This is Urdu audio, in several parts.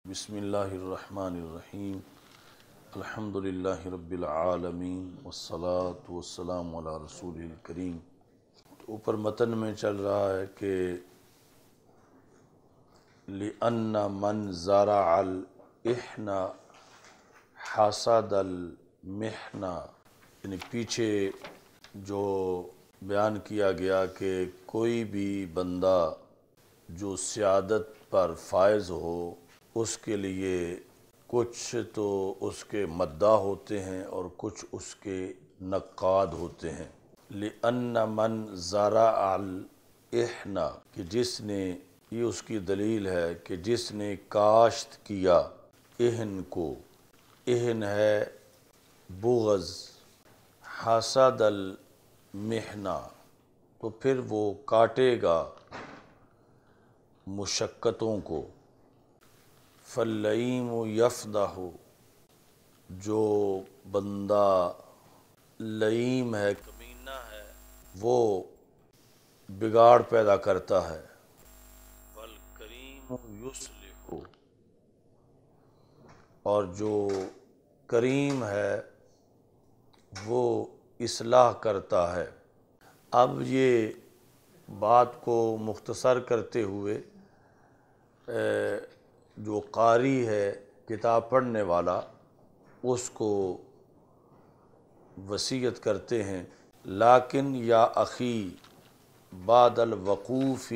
بسم اللہ الرحمن الرحیم الحمدللہ رب العالمین والصلاة والسلام علی رسول الکریم۔ اوپر متن میں چل رہا ہے کہ لِأَنَّ مَنْ زَرَعَ الْإِحْنَ حَصَدَ الْمِحْنَ، یعنی پیچھے جو بیان کیا گیا کہ کوئی بھی بندہ جو سعادت پر فائز ہو اس کے لیے کچھ تو اس کے مداح ہوتے ہیں اور کچھ اس کے نقاد ہوتے ہیں۔ لِأَنَّ مَنْ زَرَعَ الْإِحْنَ، کہ جس نے، یہ اس کی دلیل ہے کہ جس نے کاشت کیا احن کو، احن ہے بغض، حسد المحنہ، تو پھر وہ کاٹے گا مشقتوں کو۔ فاللئیم یفدح، جو بندہ لئیم ہے، کمینہ ہے، وہ بگاڑ پیدا کرتا ہے۔ والکریم یصلح، اور جو کریم ہے وہ اصلاح کرتا ہے۔ اب یہ بات کو مختصر کرتے ہوئے جو قاری ہے، کتاب پڑھنے والا، اس کو وصیت کرتے ہیں۔ لیکن یا اخی بعد الوقوف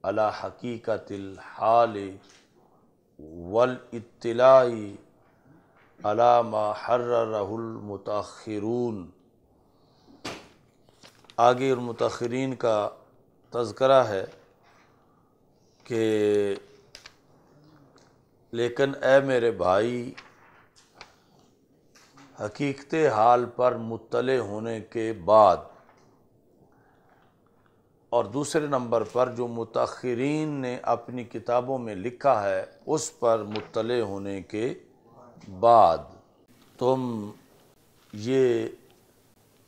علی حقیقت الحال والاطلاع علی ما حررہ المتاخرون، آگے المتاخرین کا تذکرہ ہے کہ لیکن اے میرے بھائی، حقیقت حال پر مطلع ہونے کے بعد، اور دوسرے نمبر پر جو متاخرین نے اپنی کتابوں میں لکھا ہے اس پر مطلع ہونے کے بعد تم یہ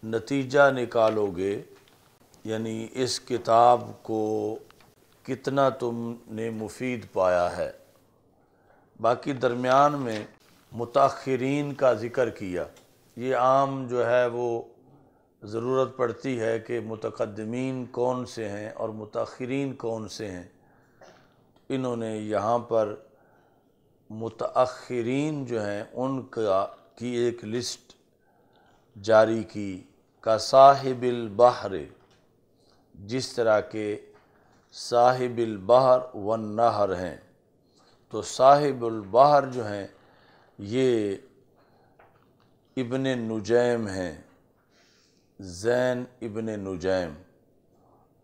نتیجہ نکالو گے، یعنی اس کتاب کو کتنا تم نے مفید پایا ہے۔ باقی درمیان میں متاخرین کا ذکر کیا۔ یہ عام جو ہے وہ ضرورت پڑتی ہے کہ متقدمین کون سے ہیں اور متاخرین کون سے ہیں۔ انہوں نے یہاں پر متاخرین جو ہیں ان کی ایک لسٹ جاری کی، کا صاحب البحر، جس طرح کے صاحب البحر والنہر ہیں۔ تو صاحب البحر جو ہیں یہ ابن نجیم ہیں، زین ابن نجیم،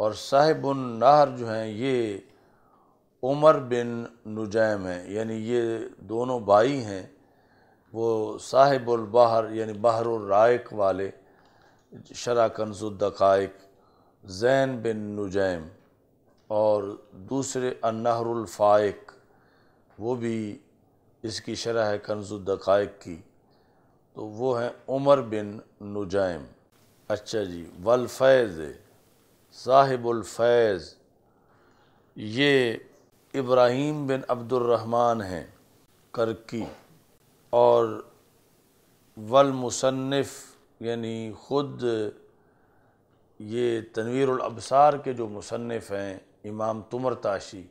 اور صاحب النہر جو ہیں یہ عمر بن نجیم ہیں، یعنی یہ دونوں بھائی ہیں۔ وہ صاحب البحر یعنی بحر الرائق والے، شرح کنز الدقائق، زین بن نجیم، اور دوسرے النہر الفائق، وہ بھی اس کی شرح ہے کنز الدقائق کی، تو وہ ہیں عمر بن نجیم۔ اچھا جی، والفیض، صاحب الفیض یہ ابراہیم بن عبد الرحمن ہیں کرکی، اور والمصنف یعنی خود یہ تنویر الابصار کے جو مصنف ہیں امام طمرطاشی،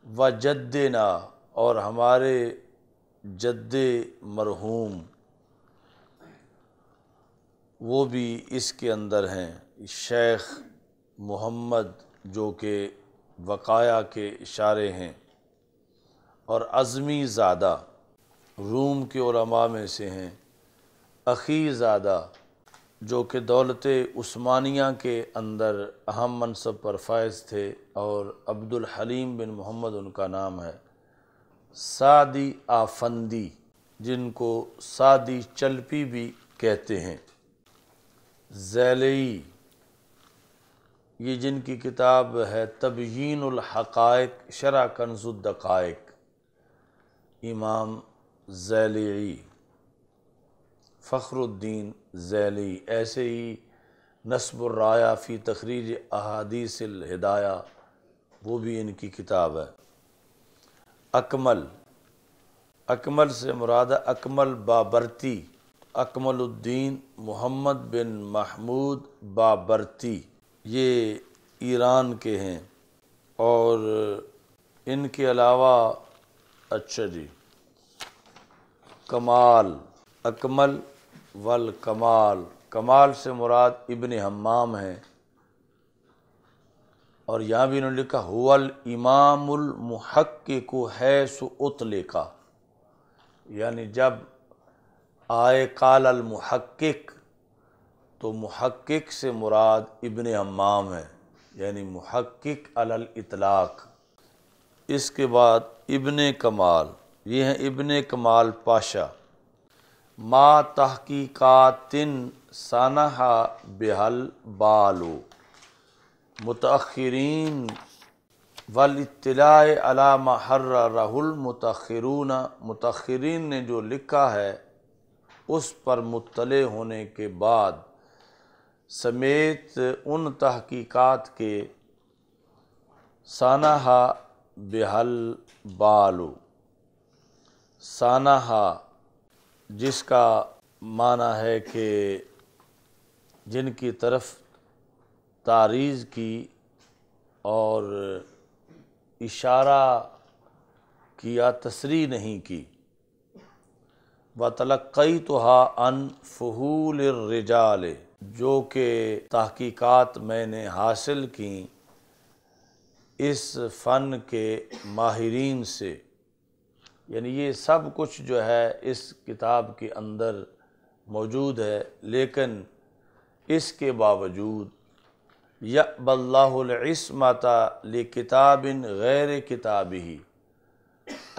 وجدنا، اور ہمارے جد مرحوم وہ بھی اس کے اندر ہیں، شیخ محمد، جو کہ وقایا کے اشارے ہیں، اور عظمی زادہ روم کے علماء میں سے ہیں، اخی زادہ جو کہ دولت عثمانیہ کے اندر اہم منصب پر فائز تھے، اور عبد الحلیم بن محمد ان کا نام ہے، سعدی آفندی، جن کو سعدی چلپی بھی کہتے ہیں، ذیلی، یہ جن کی کتاب ہے تبیین الحقائق شرح کنز الدقائق، امام ذیلی، فخر الدین ذیلی، ایسے ہی نصب الرایہ فی تخریج احادیث الہدایہ، وہ بھی ان کی کتاب ہے۔ اکمل، اکمل سے مراد اکمل بابرتی، اکمل الدین محمد بن محمود بابرتی، یہ ایران کے ہیں۔ اور ان کے علاوہ اچھا جی کمال، اکمل والکمال، کمال سے مراد ابن حمام ہیں، اور یہاں بھی انہوں نے لکھا هو الامام المحقق حیث اطلق، یعنی جب آئے قال المحقق تو محقق سے مراد ابن حمام ہے، یعنی محقق علی الاطلاق۔ اس کے بعد ابن کمال، یہ ہیں ابن کمال پاشا۔ ما تحقیقات سانح بحل بالو، متأخرین والاطلاع علی ما حررہ المتأخرون، متأخرین نے جو لکھا ہے اس پر مطلع ہونے کے بعد سمیت ان تحقیقات کے سانحہ بحل بالو، سانحہ جس کا معنی ہے کہ جن کی طرف تعریض کی اور اشارہ کیا، تصریح نہیں کی۔ وَتَلَقَّيْتُهَا عَنْ فُحُولِ الرِّجَالِ، جو کہ تحقیقات میں نے حاصل کیں اس فن کے ماہرین سے، یعنی یہ سب کچھ جو ہے اس کتاب کے اندر موجود ہے، لیکن اس کے باوجود یأبی اللہ العصمۃ لکتاب غیر کتابہ،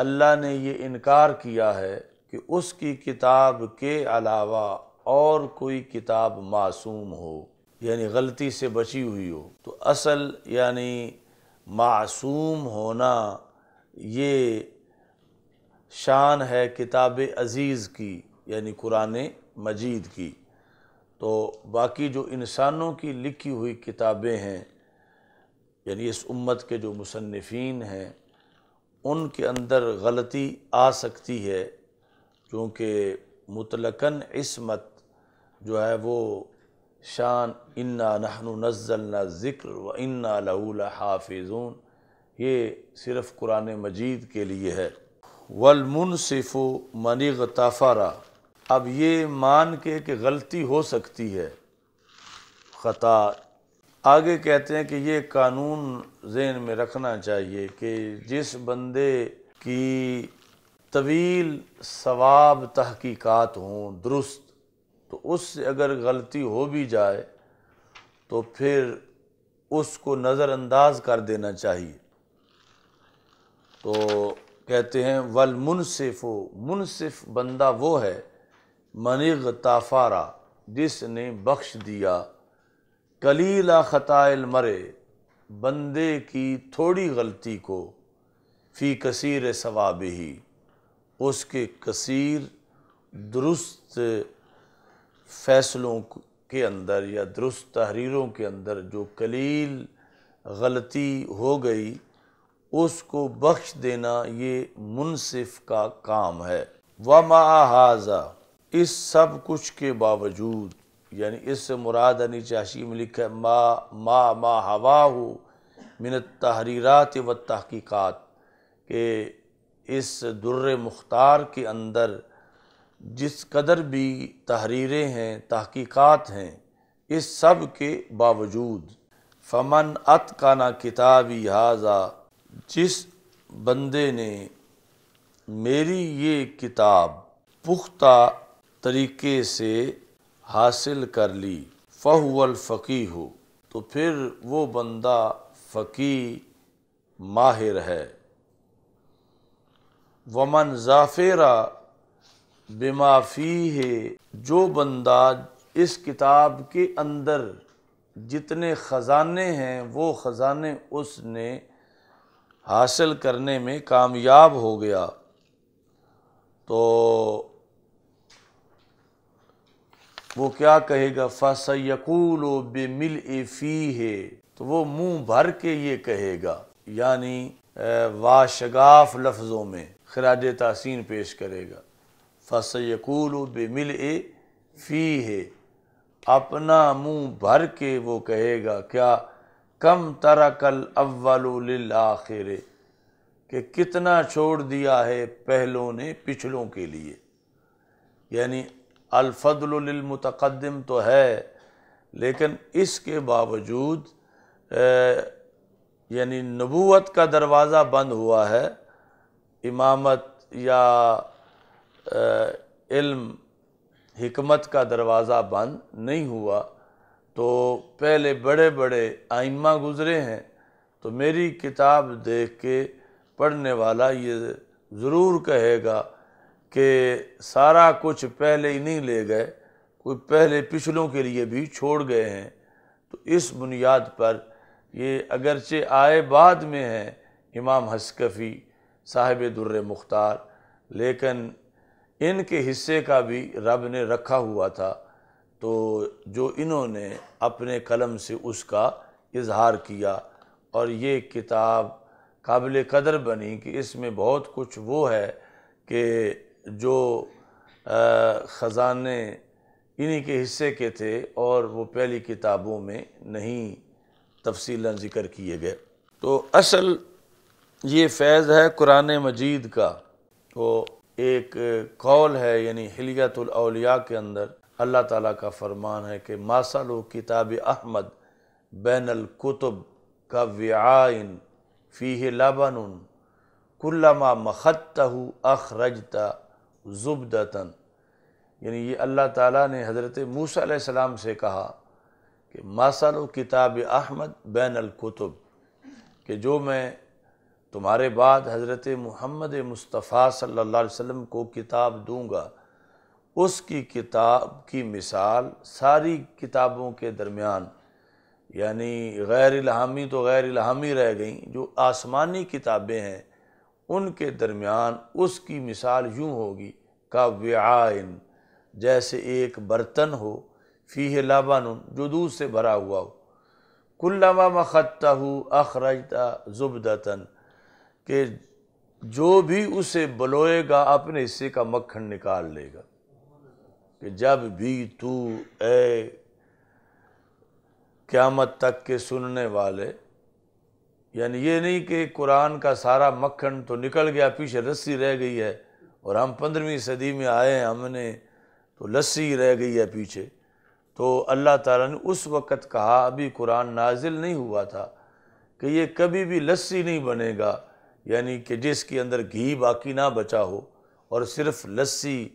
اللہ نے یہ انکار کیا ہے کہ اس کی کتاب کے علاوہ اور کوئی کتاب معصوم ہو، یعنی غلطی سے بچی ہوئی ہو۔ تو اصل یعنی معصوم ہونا یہ شان ہے کتاب عزیز کی، یعنی قرآن مجید کی۔ تو باقی جو انسانوں کی لکھی ہوئی کتابیں ہیں، یعنی اس امت کے جو مصنفین ہیں، ان کے اندر غلطی آ سکتی ہے، کیونکہ مطلقاً عصمت جو ہے وہ شان انا نحن نزلنا الذکر وانا لہ لحافظون، یہ صرف قرآن مجید کے لیے ہے۔ والمنصف من اغتفر، اب یہ مان کے کہ غلطی ہو سکتی ہے، خطا، آگے کہتے ہیں کہ یہ قانون ذہن میں رکھنا چاہیے کہ جس بندے کی طویل ثواب تحقیقات ہوں درست، تو اس سے اگر غلطی ہو بھی جائے تو پھر اس کو نظر انداز کر دینا چاہیے۔ تو کہتے ہیں والمنصف، منصف بندہ وہ ہے من اغتفر، جس نے بخش دیا قلیل خطاء المرء، بندے کی تھوڑی غلطی کو، فی کثیر ثوابہ، اس کے کثیر درست فیصلوں کے اندر یا درست تحریروں کے اندر جو قلیل غلطی ہو گئی اس کو بخش دینا یہ منصف کا کام ہے۔ وَمَعَ هَذَا، اس سب کچھ کے باوجود، یعنی اس سے مراد چاشی میں لکھا ہے ما ہواہ من التحریرات والتحقیقات، کہ اس در مختار کے اندر جس قدر بھی تحریریں ہیں، تحقیقات ہیں، اس سب کے باوجود فمن اتقن کتابی ھذا، جس بندے نے میری یہ کتاب پختہ طریقے سے حاصل کر لی، فہو الفقیہ، تو پھر وہ بندہ فقیہ ماہر ہے۔ ومن ظافر بما فیہ، جو بندہ اس کتاب کے اندر جتنے خزانے ہیں وہ خزانے اس نے حاصل کرنے میں کامیاب ہو گیا، تو وہ کیا کہے گا؟ فَسَيَقُولُ بِمِلْءِ فِيهِ، تو وہ منہ بھر کے یہ کہے گا، یعنی واشگاف لفظوں میں خراج تحسین پیش کرے گا۔ فَسَيَقُولُ بِمِلْءِ فِيهِ، اپنا منہ بھر کے وہ کہے گا کیا، کم ترک الاول للآخر، کہ کتنا چھوڑ دیا ہے پہلوں نے پچھلوں کے لیے۔ یعنی الفضل للمتقدم تو ہے، لیکن اس کے باوجود یعنی نبوت کا دروازہ بند ہوا ہے، امامت یا علم حکمت کا دروازہ بند نہیں ہوا۔ تو پہلے بڑے بڑے ائمہ گزرے ہیں، تو میری کتاب دیکھ کے پڑھنے والا یہ ضرور کہے گا کہ سارا کچھ پہلے ہی نہیں لے گئے، کوئی پہلے پچھلوں کے لیے بھی چھوڑ گئے ہیں۔ تو اس بنیاد پر یہ اگرچہ آئے بعد میں ہیں امام حسکفی صاحب در مختار، لیکن ان کے حصے کا بھی رب نے رکھا ہوا تھا، تو جو انہوں نے اپنے قلم سے اس کا اظہار کیا، اور یہ کتاب قابل قدر بنی کہ اس میں بہت کچھ وہ ہے کہ جو خزانے انہی کے حصے کے تھے اور وہ پہلی کتابوں میں نہیں تفصیلاً ذکر کیے گئے۔ تو اصل یہ فیض ہے قرآن مجید کا۔ تو ایک قول ہے، یعنی حلیۃ الاولیاء کے اندر اللہ تعالیٰ کا فرمان ہے کہ مَثَلُ کتاب احمد بین الکتب کَوِعَاءٍ فیہ لبن کلما مخدتہ اخرجت زبدۃ، یعنی یہ اللہ تعالیٰ نے حضرت موسیٰ علیہ السلام سے کہا کہ مَثَلُ کتاب احمد بین الکتب، کہ جو میں تمہارے بعد حضرت محمد مصطفیٰ صلی اللہ علیہ وسلم کو کتاب دوں گا، اس کی کتاب کی مثال ساری کتابوں کے درمیان، یعنی غیر الہامی تو غیر الہامی رہ گئیں، جو آسمانی کتابیں ہیں ان کے درمیان اس کی مثال یوں ہوگی کَوِعَاءٍ، جیسے ایک برتن ہو، فیہ لبن، جو دودھ سے بھرا ہوا ہو، کلما مخدتہ اخرجت زبدۃ، کہ جو بھی اسے بلوئے گا اپنے حصے کا مکھن نکال لے گا۔ کہ جب بھی تو اے قیامت تک کے سننے والے، یعنی یہ نہیں کہ قرآن کا سارا مکھن تو نکل گیا، پیچھے رسی رہ گئی ہے، اور ہم 15ویں صدی میں آئے ہیں، ہم نے تو لسی رہ گئی ہے پیچھے۔ تو اللہ تعالیٰ نے اس وقت کہا، ابھی قرآن نازل نہیں ہوا تھا، کہ یہ کبھی بھی لسی نہیں بنے گا، یعنی کہ جس کے اندر گھی باقی نہ بچا ہو، اور صرف لسی۔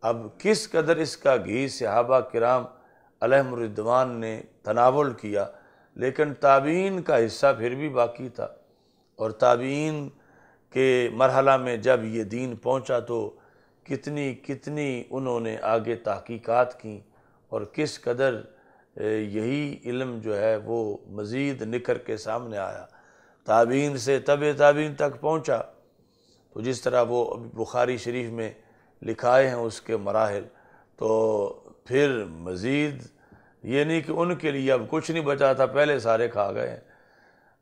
اب کس قدر اس کا گھی صحابہ کرام علیہم الرضوان نے تناول کیا، لیکن تابعین کا حصہ پھر بھی باقی تھا، اور تابعین کے مرحلہ میں جب یہ دین پہنچا تو کتنی انہوں نے آگے تحقیقات کی، اور کس قدر یہی علم جو ہے وہ مزید نکھر کے سامنے آیا، تابعین سے تبع تابعین تک پہنچا۔ تو جس طرح وہ بخاری شریف میں لکھائے ہیں اس کے مراحل، تو پھر مزید یہ نہیں کہ ان کے لیے اب کچھ نہیں بچا تھا، پہلے سارے کھا گئے ہیں۔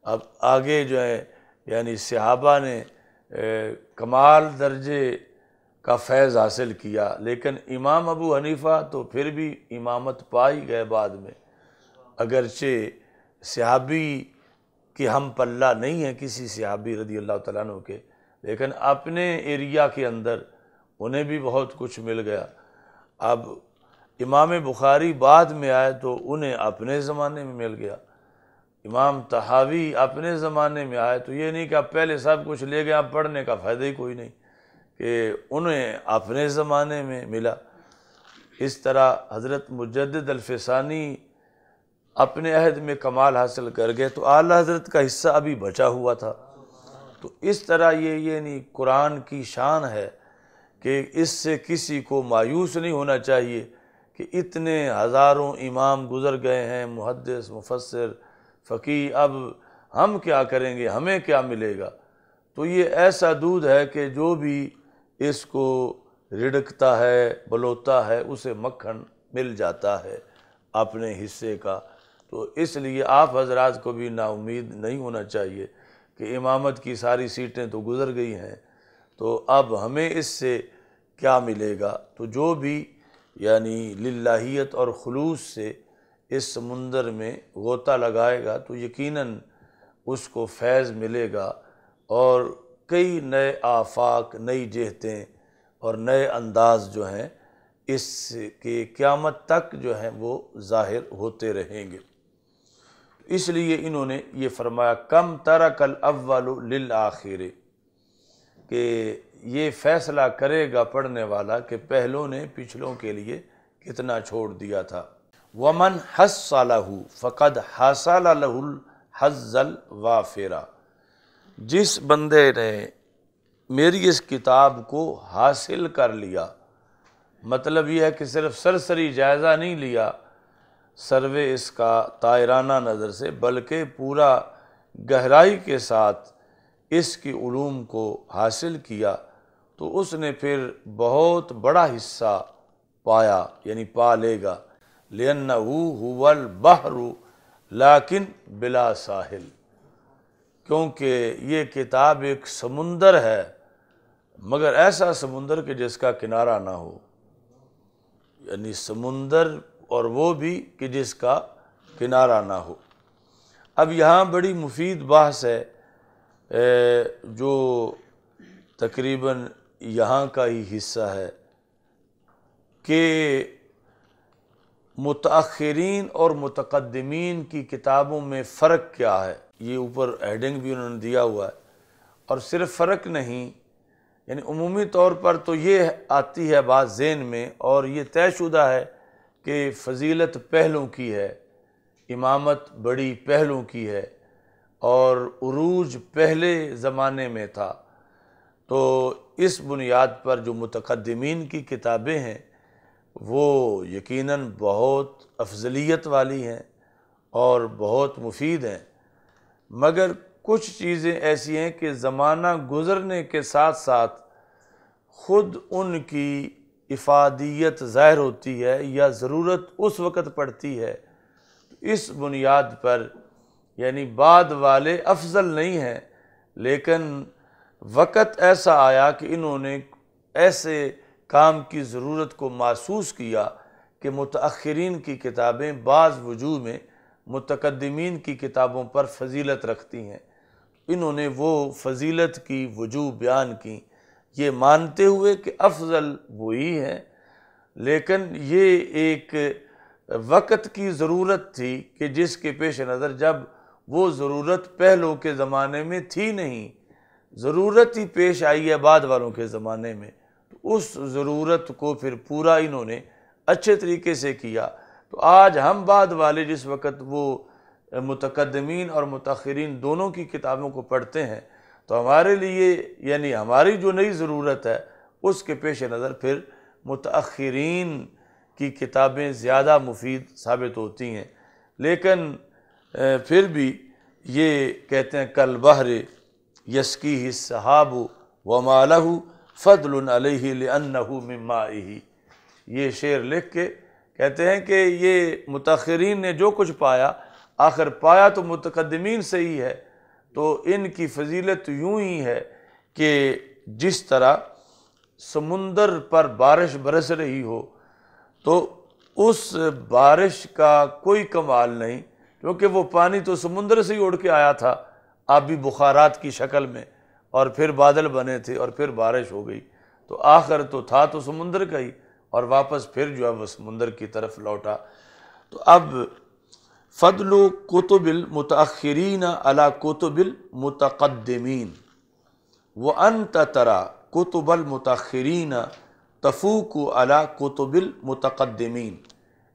اب آگے جو ہے یعنی صحابہ نے کمال درجے کا فیض حاصل کیا، لیکن امام ابو حنیفہ تو پھر بھی امامت پا ہی گئے بعد میں، اگرچہ صحابی کہ ہم پلہ نہیں ہیں کسی صحابی رضی اللہ تعالیٰ عنہ کے، لیکن اپنے ایریا کے اندر انہیں بھی بہت کچھ مل گیا۔ اب امام بخاری بعد میں آئے تو انہیں اپنے زمانے میں مل گیا، امام طحاوی اپنے زمانے میں آئے تو یہ نہیں کہ اب پہلے سب کچھ لے گئے، اب پڑھنے کا فائدہ ہی کوئی نہیں، کہ انہیں اپنے زمانے میں ملا۔ اس طرح حضرت مجدد الفسانی اپنے عہد میں کمال حاصل کر گئے تو اعلیٰ حضرت کا حصہ ابھی بچا ہوا تھا۔ تو اس طرح یہ نہیں قرآن کی شان ہے کہ اس سے کسی کو مایوس نہیں ہونا چاہیے کہ اتنے ہزاروں امام گزر گئے ہیں، محدث، مفسر، فقیہ، اب ہم کیا کریں گے، ہمیں کیا ملے گا؟ تو یہ ایسا دودھ ہے کہ جو بھی اس کو رڑکتا ہے، بلوتا ہے، اسے مکھن مل جاتا ہے اپنے حصے کا۔ تو اس لیے آپ حضرات کو بھی نا امید نہیں ہونا چاہیے کہ امامت کی ساری سیٹیں تو گزر گئی ہیں، تو اب ہمیں اس سے کیا ملے گا؟ تو جو بھی یعنی للہیت اور خلوص سے اس سمندر میں غوطہ لگائے گا تو یقیناً اس کو فیض ملے گا، اور کئی نئے آفاق، نئی جہتیں اور نئے انداز جو ہیں اس کے قیامت تک جو ہیں وہ ظاہر ہوتے رہیں گے۔ اس لیے انہوں نے یہ فرمایا کم ترک الاول للآخر، کہ یہ فیصلہ کرے گا پڑھنے والا کہ پہلوں نے پچھلوں کے لیے کتنا چھوڑ دیا تھا۔ ومن حصلہ فقد حصل لہ الحظ الوافر، جس بندے نے میری اس کتاب کو حاصل کر لیا، مطلب یہ ہے کہ صرف سرسری جائزہ نہیں لیا سروے اس کا طائرانہ نظر سے، بلکہ پورا گہرائی کے ساتھ اس کی علوم کو حاصل کیا، تو اس نے پھر بہت بڑا حصہ پایا، یعنی پا لے گا۔ لِأَنَّهُ هُوَ الْبَحْرُ لَكِنْ بِلَا ساحل، کیونکہ یہ کتاب ایک سمندر ہے، مگر ایسا سمندر کہ جس کا کنارہ نہ ہو، یعنی سمندر اور وہ بھی کہ جس کا کنارہ نہ ہو۔ اب یہاں بڑی مفید بحث ہے جو تقریباً یہاں کا ہی حصہ ہے، کہ متأخرین اور متقدمین کی کتابوں میں فرق کیا ہے۔ یہ اوپر ہیڈنگ بھی انہوں نے دیا ہوا ہے، اور صرف فرق نہیں، یعنی عمومی طور پر تو یہ آتی ہے بات ذہن میں، اور یہ طے شدہ ہے کہ فضیلت پہلوں کی ہے، امامت بڑی پہلوں کی ہے، اور عروج پہلے زمانے میں تھا۔ تو اس بنیاد پر جو متقدمین کی کتابیں ہیں وہ یقیناً بہت افضلیت والی ہیں اور بہت مفید ہیں، مگر کچھ چیزیں ایسی ہیں کہ زمانہ گزرنے کے ساتھ ساتھ خود ان کی افادیت ظاہر ہوتی ہے یا ضرورت اس وقت پڑتی ہے۔ اس بنیاد پر یعنی بعد والے افضل نہیں ہیں، لیکن وقت ایسا آیا کہ انہوں نے ایسے کام کی ضرورت کو محسوس کیا کہ متأخرین کی کتابیں بعض وجوہ میں متقدمین کی کتابوں پر فضیلت رکھتی ہیں، انہوں نے وہ فضیلت کی وجوہ بیان کی، یہ مانتے ہوئے کہ افضل وہی ہیں، لیکن یہ ایک وقت کی ضرورت تھی کہ جس کے پیش نظر جب وہ ضرورت پہلوں کے زمانے میں تھی نہیں، ضرورت ہی پیش آئی ہے بعد والوں کے زمانے میں، تو اس ضرورت کو پھر پورا انہوں نے اچھے طریقے سے کیا۔ تو آج ہم بعد والے جس وقت وہ متقدمین اور متاخرین دونوں کی کتابوں کو پڑھتے ہیں تو ہمارے لیے یعنی ہماری جو نئی ضرورت ہے اس کے پیش نظر پھر متاخرین کی کتابیں زیادہ مفید ثابت ہوتی ہیں، لیکن پھر بھی یہ کہتے ہیں کل بحر یسقیہ السحاب وما لہ فضل علیہ لأنہ من مائہ، یہ شعر لکھ کے کہتے ہیں کہ یہ متاخرین نے جو کچھ پایا آخر پایا تو متقدمین سے ہی ہے، تو ان کی فضیلت یوں ہی ہے کہ جس طرح سمندر پر بارش برس رہی ہو تو اس بارش کا کوئی کمال نہیں، کیونکہ وہ پانی تو سمندر سے ہی اڑ کے آیا تھا آبی بخارات کی شکل میں، اور پھر بادل بنے تھے اور پھر بارش ہو گئی، تو آخر تو تھا تو سمندر کا ہی، اور واپس پھر جو ہے وہ سمندر کی طرف لوٹا۔ تو اب فضل کتب المتاخرین علی کتب المتقدمین وانت تری کتب المتاخرین تفوق علی کتب المتقدمین،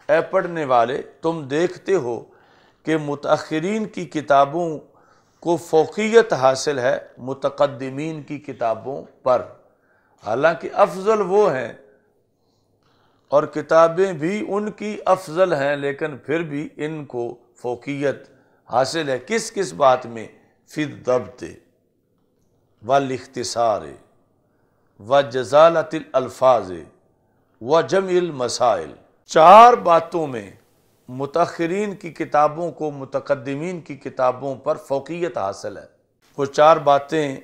اے پڑھنے والے تم دیکھتے ہو کہ متاخرین کی کتابوں کو فوقیت حاصل ہے متقدمین کی کتابوں پر، حالانکہ افضل وہ ہیں اور کتابیں بھی ان کی افضل ہیں، لیکن پھر بھی ان کو فوقیت حاصل ہے کس کس بات میں؟ فی الضبط والاختصار وجزالۃ الالفاظ وجمع المسائل، چار باتوں میں متاخرین کی کتابوں کو متقدمین کی کتابوں پر فوقیت حاصل ہے۔ وہ 4 باتیں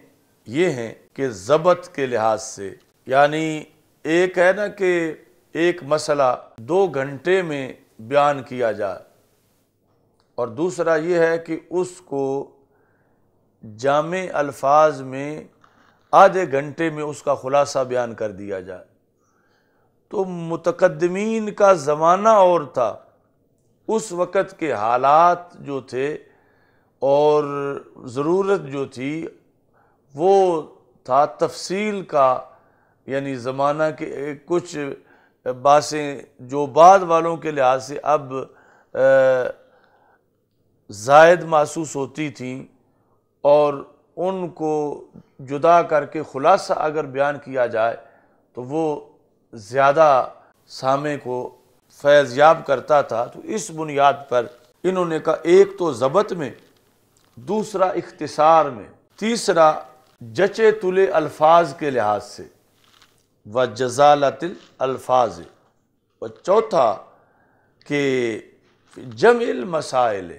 یہ ہیں کہ ضبط کے لحاظ سے، یعنی ایک ہے نا کہ ایک مسئلہ 2 گھنٹے میں بیان کیا جائے، اور دوسرا یہ ہے کہ اس کو جامع الفاظ میں آدھے گھنٹے میں اس کا خلاصہ بیان کر دیا جائے۔ تو متقدمین کا زمانہ اور تھا، اس وقت کے حالات جو تھے اور ضرورت جو تھی وہ تھا تفصیل کا، یعنی زمانہ کے کچھ باتیں جو بعد والوں کے لحاظ سے اب زائد محسوس ہوتی تھیں، اور ان کو جدا کر کے خلاصہ اگر بیان کیا جائے تو وہ زیادہ سامع کو فیض یاب کرتا تھا۔ تو اس بنیاد پر انہوں نے کہا ایک تو ضبط میں، دوسرا اختصار میں، تیسرا جچے تلے الفاظ کے لحاظ سے و جزالت الفاظ، و چوتھا کہ جمع المسائل،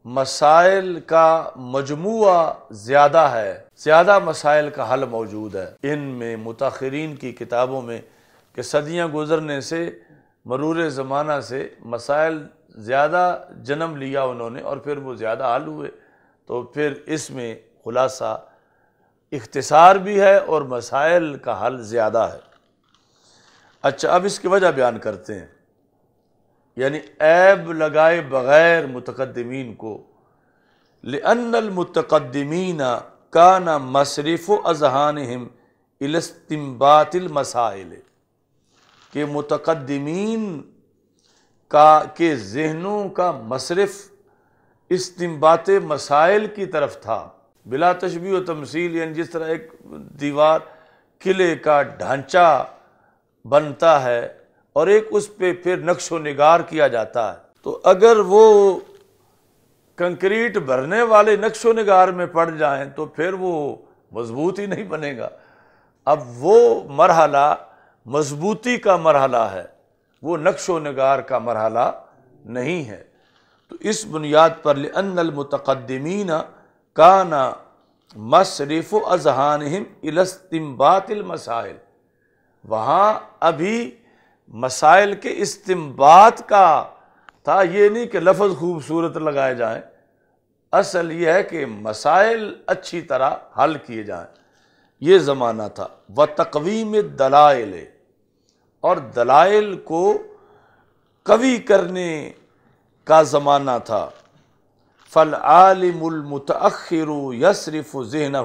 مسائل کا مجموعہ زیادہ ہے، زیادہ مسائل کا حل موجود ہے ان میں متاخرین کی کتابوں میں، کہ صدیاں گزرنے سے مرور زمانہ سے مسائل زیادہ جنم لیا انہوں نے، اور پھر وہ زیادہ حل ہوئے، تو پھر اس میں خلاصہ اختصار بھی ہے اور مسائل کا حل زیادہ ہے۔ اچھا، اب اس کی وجہ بیان کرتے ہیں، یعنی عیب لگائے بغیر متقدمین کو، لأن المتقدمین کان مصرف اذہانہم الی استنباط المسائل، کہ متقدمین کے ذہنوں کا مصرف استنباط مسائل کی طرف تھا، بلا تشبیہ و تمثیل، یعنی جس طرح ایک دیوار قلعے کا ڈھانچہ بنتا ہے اور ایک اس پہ پھر نقش و نگار کیا جاتا ہے، تو اگر وہ کنکریٹ بھرنے والے نقش و نگار میں پڑ جائیں تو پھر وہ مضبوط ہی نہیں بنے گا۔ اب وہ مرحلہ مضبوطی کا مرحلہ ہے، وہ نقش و نگار کا مرحلہ نہیں ہے۔ تو اس بنیاد پر لأن المتقدمین کان مصرف اذہانہم الی استنباط المسائل، وہاں ابھی مسائل کے استنباط کا تھا، یہ نہیں کہ لفظ خوبصورت لگائے جائیں، اصل یہ ہے کہ مسائل اچھی طرح حل کیے جائیں، یہ زمانہ تھا۔ وتقویم الدلائل، اور دلائل کو قوی کرنے کا زمانہ تھا۔ فالعالم المتأخر یصرف ذہنہ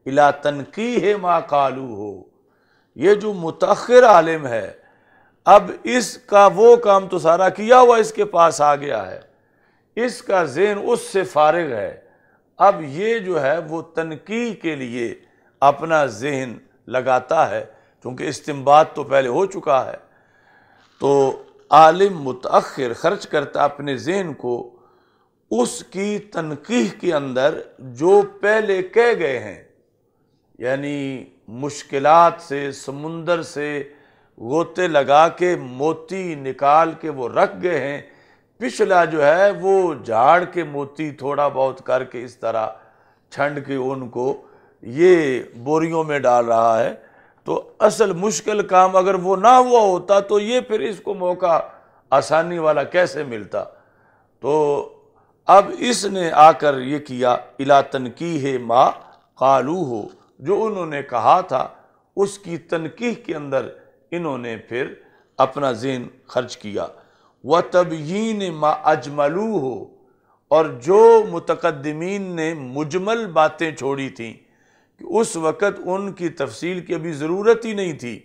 الی تنقیح ما قالوہ، یہ جو متأخر عالم ہے اب اس کا وہ کام تو سارا کیا ہوا اس کے پاس آ گیا ہے، اس کا ذہن اس سے فارغ ہے، اب یہ جو ہے وہ تنقیح کے لیے اپنا ذہن لگاتا ہے، کیونکہ استنباط تو پہلے ہو چکا ہے۔ تو عالم متأخر خرچ کرتا اپنے ذہن کو اس کی تنقیح کے اندر جو پہلے کہہ گئے ہیں، یعنی مشکلات سے، سمندر سے غوطے لگا کے موتی نکال کے وہ رکھ گئے ہیں، پچھلا جو ہے وہ جھاڑ کے موتی تھوڑا بہت کر کے اس طرح چھنڈ کے ان کو یہ بوریوں میں ڈال رہا ہے، تو اصل مشکل کام اگر وہ نہ ہوا ہوتا تو یہ پھر اس کو موقع آسانی والا کیسے ملتا۔ تو اب اس نے آ کر یہ کیا الی تنقیح ما قالوہ، جو انہوں نے کہا تھا اس کی تنقیح کے اندر انہوں نے پھر اپنا ذہن خرچ کیا۔ وتبیین ما اجملوہ، اور جو متقدمین نے مجمل باتیں چھوڑی تھیں کہ اس وقت ان کی تفصیل کی ابھی ضرورت ہی نہیں تھی،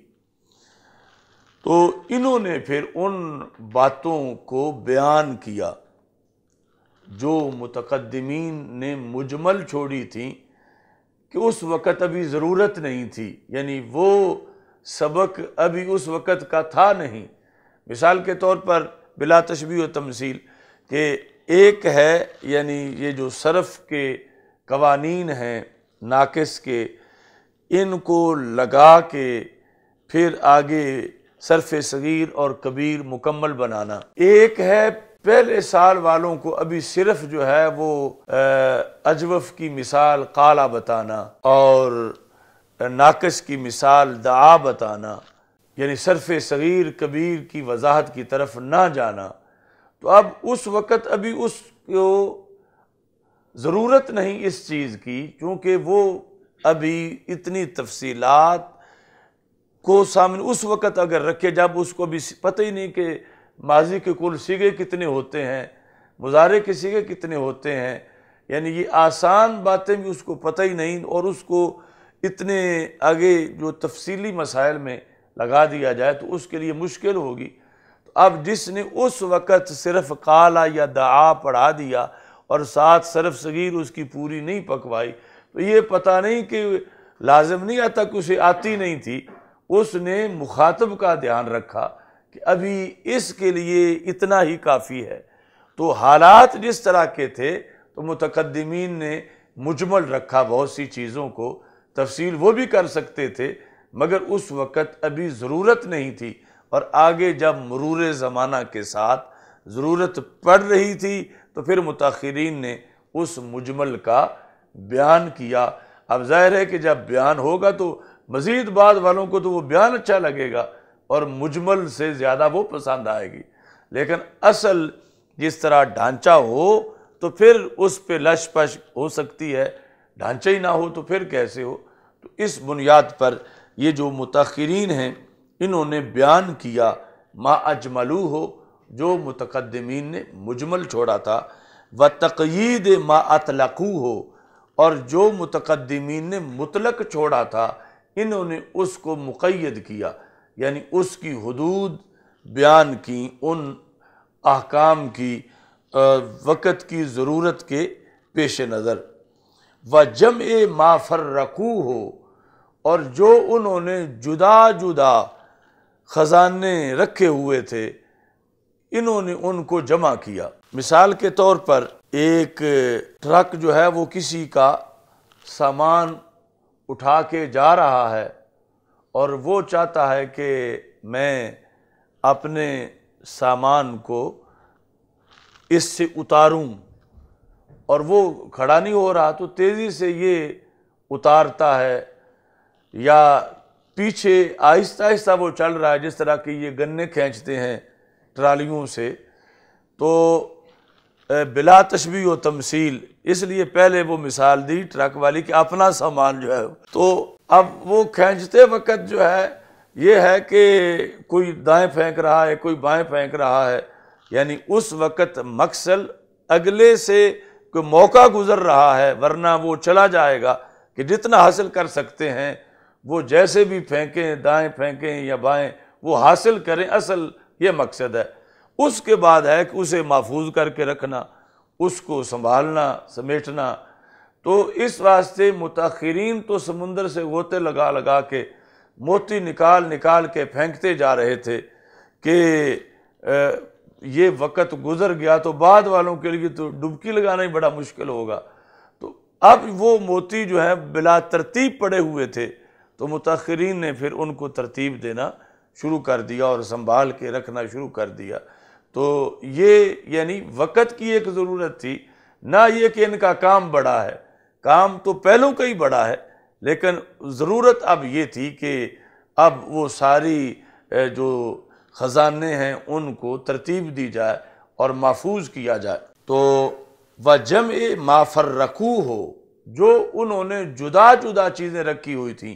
تو انہوں نے پھر ان باتوں کو بیان کیا جو متقدمین نے مجمل چھوڑی تھیں کہ اس وقت ابھی ضرورت نہیں تھی، یعنی وہ سبق ابھی اس وقت کا تھا نہیں۔ مثال کے طور پر بلا تشبیہ و تمثیل کہ ایک ہے یعنی یہ جو صرف کے قوانین ہیں ناقص کے، ان کو لگا کے پھر آگے صرف صغیر اور کبیر مکمل بنانا، ایک ہے پہلے سال والوں کو ابھی صرف جو ہے وہ اجوف کی مثال قالا بتانا اور ناقص کی مثال دعا بتانا، یعنی صرف صغیر کبیر کی وضاحت کی طرف نہ جانا، تو اب اس وقت ابھی اس کو ضرورت نہیں اس چیز کی، کیونکہ وہ ابھی اتنی تفصیلات کو سامنے اس وقت اگر رکھے جب اس کو بھی پتہ ہی نہیں کہ ماضی کے کل صیغے کتنے ہوتے ہیں، مضارع کے صیغے کتنے ہوتے ہیں، یعنی یہ آسان باتیں بھی اس کو پتہ ہی نہیں، اور اس کو اتنے آگے جو تفصیلی مسائل میں لگا دیا جائے تو اس کے لیے مشکل ہوگی۔ تو اب جس نے اس وقت صرف قالا یا دعا پڑھا دیا اور ساتھ صرف صغیر اس کی پوری نہیں پکوائی، تو یہ پتہ نہیں کہ لازم نہیں آتا کہ اسے آتی نہیں تھی، اس نے مخاطب کا دھیان رکھا کہ ابھی اس کے لیے اتنا ہی کافی ہے۔ تو حالات جس طرح کے تھے تو متقدمین نے مجمل رکھا بہت سی چیزوں کو، تفصیل وہ بھی کر سکتے تھے مگر اس وقت ابھی ضرورت نہیں تھی، اور آگے جب مرور زمانہ کے ساتھ ضرورت پڑ رہی تھی تو پھر متاخرین نے اس مجمل کا بیان کیا۔ اب ظاہر ہے کہ جب بیان ہوگا تو مزید بعد والوں کو تو وہ بیان اچھا لگے گا اور مجمل سے زیادہ وہ پسند آئے گی، لیکن اصل جس طرح ڈھانچہ ہو تو پھر اس پہ لش پش ہو سکتی ہے، ڈھانچہ ہی نہ ہو تو پھر کیسے ہو۔ تو اس بنیاد پر یہ جو متاخرین ہیں انہوں نے بیان کیا ما اجملو ہو، جو متقدمین نے مجمل چھوڑا تھا، وتقیید ما اطلقو ہو، اور جو متقدمین نے مطلق چھوڑا تھا انہوں نے اس کو مقید کیا، یعنی اس کی حدود بیان کی، ان احکام کی وقت کی ضرورت کے پیش نظر۔ وَجَمْعِ مَا فَرَّقُوهُ ہو، اور جو انہوں نے جدا جدا خزانے رکھے ہوئے تھے انہوں نے ان کو جمع کیا۔ مثال کے طور پر ایک ٹرک جو ہے وہ کسی کا سامان اٹھا کے جا رہا ہے اور وہ چاہتا ہے کہ میں اپنے سامان کو اس سے اتاروں، اور وہ کھڑا نہیں ہو رہا تو تیزی سے یہ اتارتا ہے، یا پیچھے آہستہ آہستہ وہ چل رہا ہے، جس طرح کہ یہ گنے کھینچتے ہیں ٹرالیوں سے، تو بلا تشبیہ و تمثیل، اس لیے پہلے وہ مثال دی ٹرک والی کہ اپنا سامان جو ہے، تو اب وہ کھینچتے وقت جو ہے یہ ہے کہ کوئی دائیں پھینک رہا ہے، کوئی بائیں پھینک رہا ہے، یعنی اس وقت مقصد اگلے سے کوئی موقع گزر رہا ہے، ورنہ وہ چلا جائے گا کہ جتنا حاصل کر سکتے ہیں وہ جیسے بھی پھینکیں، دائیں پھینکیں یا بائیں، وہ حاصل کریں، اصل یہ مقصد ہے۔ اس کے بعد ہے کہ اسے محفوظ کر کے رکھنا، اس کو سنبھالنا، سمیٹنا۔ تو اس واسطے متاخرین تو سمندر سے غوطے لگا لگا کے موتی نکال نکال کے پھینکتے جا رہے تھے کہ یہ وقت گزر گیا تو بعد والوں کے لیے تو ڈبکی لگانا ہی بڑا مشکل ہوگا۔ تو اب وہ موتی جو ہے بلا ترتیب پڑے ہوئے تھے، تو متاخرین نے پھر ان کو ترتیب دینا شروع کر دیا اور سنبھال کے رکھنا شروع کر دیا۔ تو یہ یعنی وقت کی ایک ضرورت تھی، نہ یہ کہ ان کا کام بڑا ہے، کام تو پہلوں کا ہی بڑا ہے، لیکن ضرورت اب یہ تھی کہ اب وہ ساری جو خزانے ہیں ان کو ترتیب دی جائے اور محفوظ کیا جائے۔ تو وَجَمْعِ مَا فَرَّقُوهُ ہو، جو انہوں نے جدا جدا چیزیں رکھی ہوئی تھیں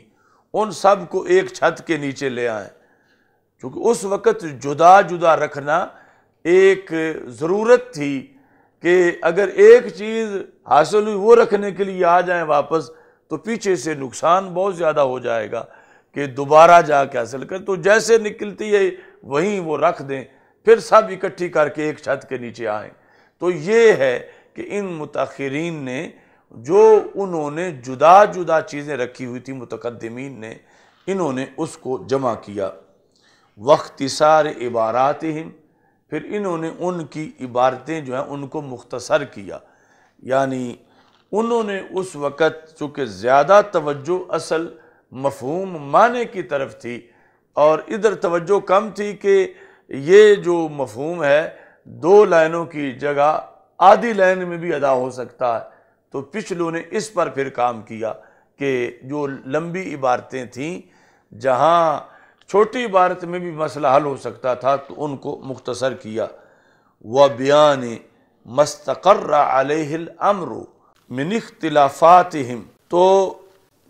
ان سب کو ایک چھت کے نیچے لے آئیں، کیونکہ اس وقت جدا جدا رکھنا ایک ضرورت تھی کہ اگر ایک چیز حاصل ہوئی وہ رکھنے کے لیے آ جائیں واپس تو پیچھے سے نقصان بہت زیادہ ہو جائے گا کہ دوبارہ جا کے حاصل کر، تو جیسے نکلتی ہے وہیں وہ رکھ دیں، پھر سب اکٹھی کر کے ایک چھت کے نیچے آئیں۔ تو یہ ہے کہ ان متاخرین نے جو انہوں نے جدا جدا چیزیں رکھی ہوئی تھی متقدمین نے، انہوں نے اس کو جمع کیا۔ واختصار عباراتہم، پھر انہوں نے ان کی عبارتیں جو ہیں ان کو مختصر کیا، یعنی انہوں نے اس وقت چونکہ زیادہ توجہ اصل مفہوم معنی کی طرف تھی اور ادھر توجہ کم تھی کہ یہ جو مفہوم ہے 2 لائنوں کی جگہ آدھی لائن میں بھی ادا ہو سکتا ہے۔ تو پچھلوں نے اس پر پھر کام کیا کہ جو لمبی عبارتیں تھیں، جہاں چھوٹی عبارت میں بھی مسئلہ حل ہو سکتا تھا تو ان کو مختصر کیا۔ وَبِيَانِ مَسْتَقَرَّ عَلَيْهِ الْأَمْرُ مِنْ اخْتِلَافَاتِهِمْ، تو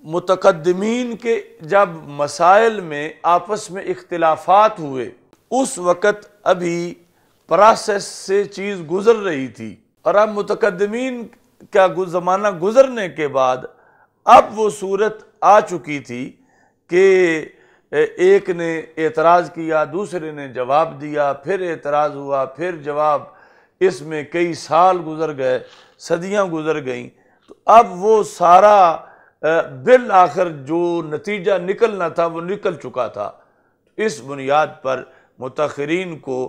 متقدمین کے جب مسائل میں آپس میں اختلافات ہوئے، اس وقت ابھی پروسیس سے چیز گزر رہی تھی، اور اب متقدمین کا زمانہ گزرنے کے بعد اب وہ صورت آ چکی تھی کہ ایک نے اعتراض کیا، دوسرے نے جواب دیا، پھر اعتراض ہوا، پھر جواب، اس میں کئی سال گزر گئے، صدیاں گزر گئیں، تو اب وہ سارا بالآخر جو نتیجہ نکلنا تھا وہ نکل چکا تھا۔ اس بنیاد پر متاخرین کو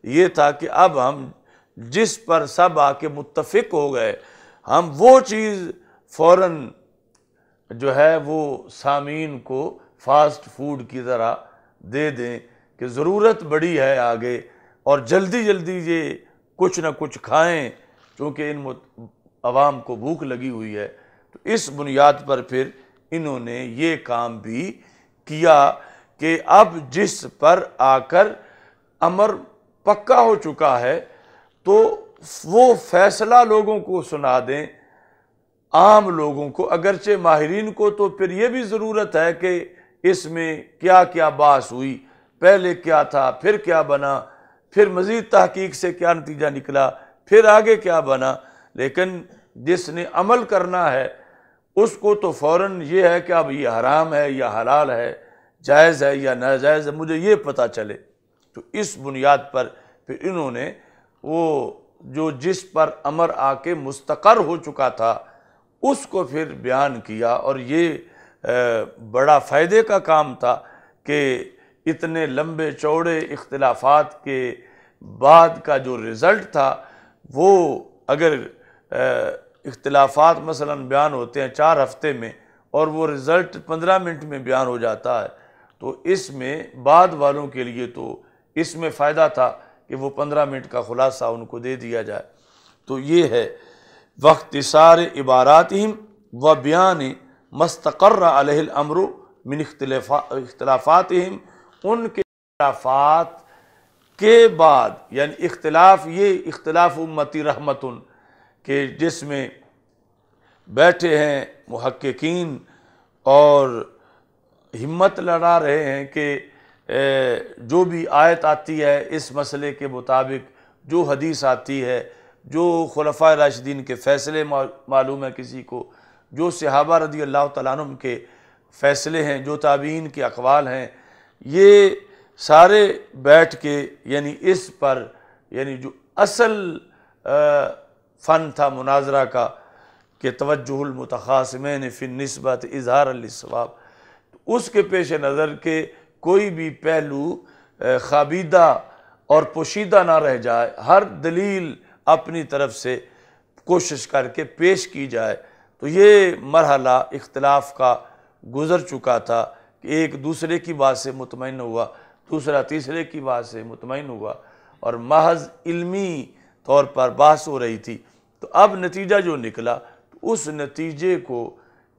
یہ تھا کہ اب ہم جس پر سب آ کے متفق ہو گئے، ہم وہ چیز فوراً جو ہے وہ سامعین کو فاسٹ فوڈ کی طرح دے دیں کہ ضرورت بڑی ہے آگے، اور جلدی جلدی یہ کچھ نہ کچھ کھائیں چونکہ ان عوام کو بھوک لگی ہوئی ہے۔ تو اس بنیاد پر پھر انہوں نے یہ کام بھی کیا کہ اب جس پر آ کر امر پکا ہو چکا ہے تو وہ فیصلہ لوگوں کو سنا دیں، عام لوگوں کو، اگرچہ ماہرین کو تو پھر یہ بھی ضرورت ہے کہ اس میں کیا کیا بحث ہوئی، پہلے کیا تھا، پھر کیا بنا، پھر مزید تحقیق سے کیا نتیجہ نکلا، پھر آگے کیا بنا، لیکن جس نے عمل کرنا ہے اس کو تو فوراً یہ ہے کہ اب یہ حرام ہے یا حلال ہے، جائز ہے یا ناجائز ہے، مجھے یہ پتہ چلے۔ تو اس بنیاد پر پھر انہوں نے وہ جو جس پر امر آ کے مستقر ہو چکا تھا اس کو پھر بیان کیا، اور یہ بڑا فائدے کا کام تھا کہ اتنے لمبے چوڑے اختلافات کے بعد کا جو رزلٹ تھا وہ اگر اختلافات مثلا بیان ہوتے ہیں 4 ہفتے میں اور وہ رزلٹ 15 منٹ میں بیان ہو جاتا ہے، تو اس میں بعد والوں کے لیے تو اس میں فائدہ تھا کہ وہ 15 منٹ کا خلاصہ ان کو دے دیا جائے۔ تو یہ ہے واختصار عباراتہم و بیان مستقر علیہ الامر من اختلافاتہم، ان کے اختلافات کے بعد، یعنی اختلاف، یہ اختلاف امتی رحمتن، کہ جس میں بیٹھے ہیں محققین اور ہمت لڑا رہے ہیں کہ جو بھی آیت آتی ہے اس مسئلے کے مطابق، جو حدیث آتی ہے، جو خلفائے راشدین کے فیصلے معلوم ہے کسی کو، جو صحابہ رضی اللہ تعالیٰ عنہم کے فیصلے ہیں، جو تابعین کے اقوال ہیں، یہ سارے بیٹھ کے یعنی اس پر، یعنی جو اصل فن تھا مناظرہ کا کہ توجہ المتخاصمین فی النسبت اظہار للصواب، اس کے پیش نظر کہ کوئی بھی پہلو خوابیدہ اور پوشیدہ نہ رہ جائے، ہر دلیل اپنی طرف سے کوشش کر کے پیش کی جائے۔ تو یہ مرحلہ اختلاف کا گزر چکا تھا کہ ایک دوسرے کی بات سے مطمئن ہوا، دوسرا تیسرے کی بات سے مطمئن ہوا، اور محض علمی طور پر بحث ہو رہی تھی۔ تو اب نتیجہ جو نکلا، تو اس نتیجے کو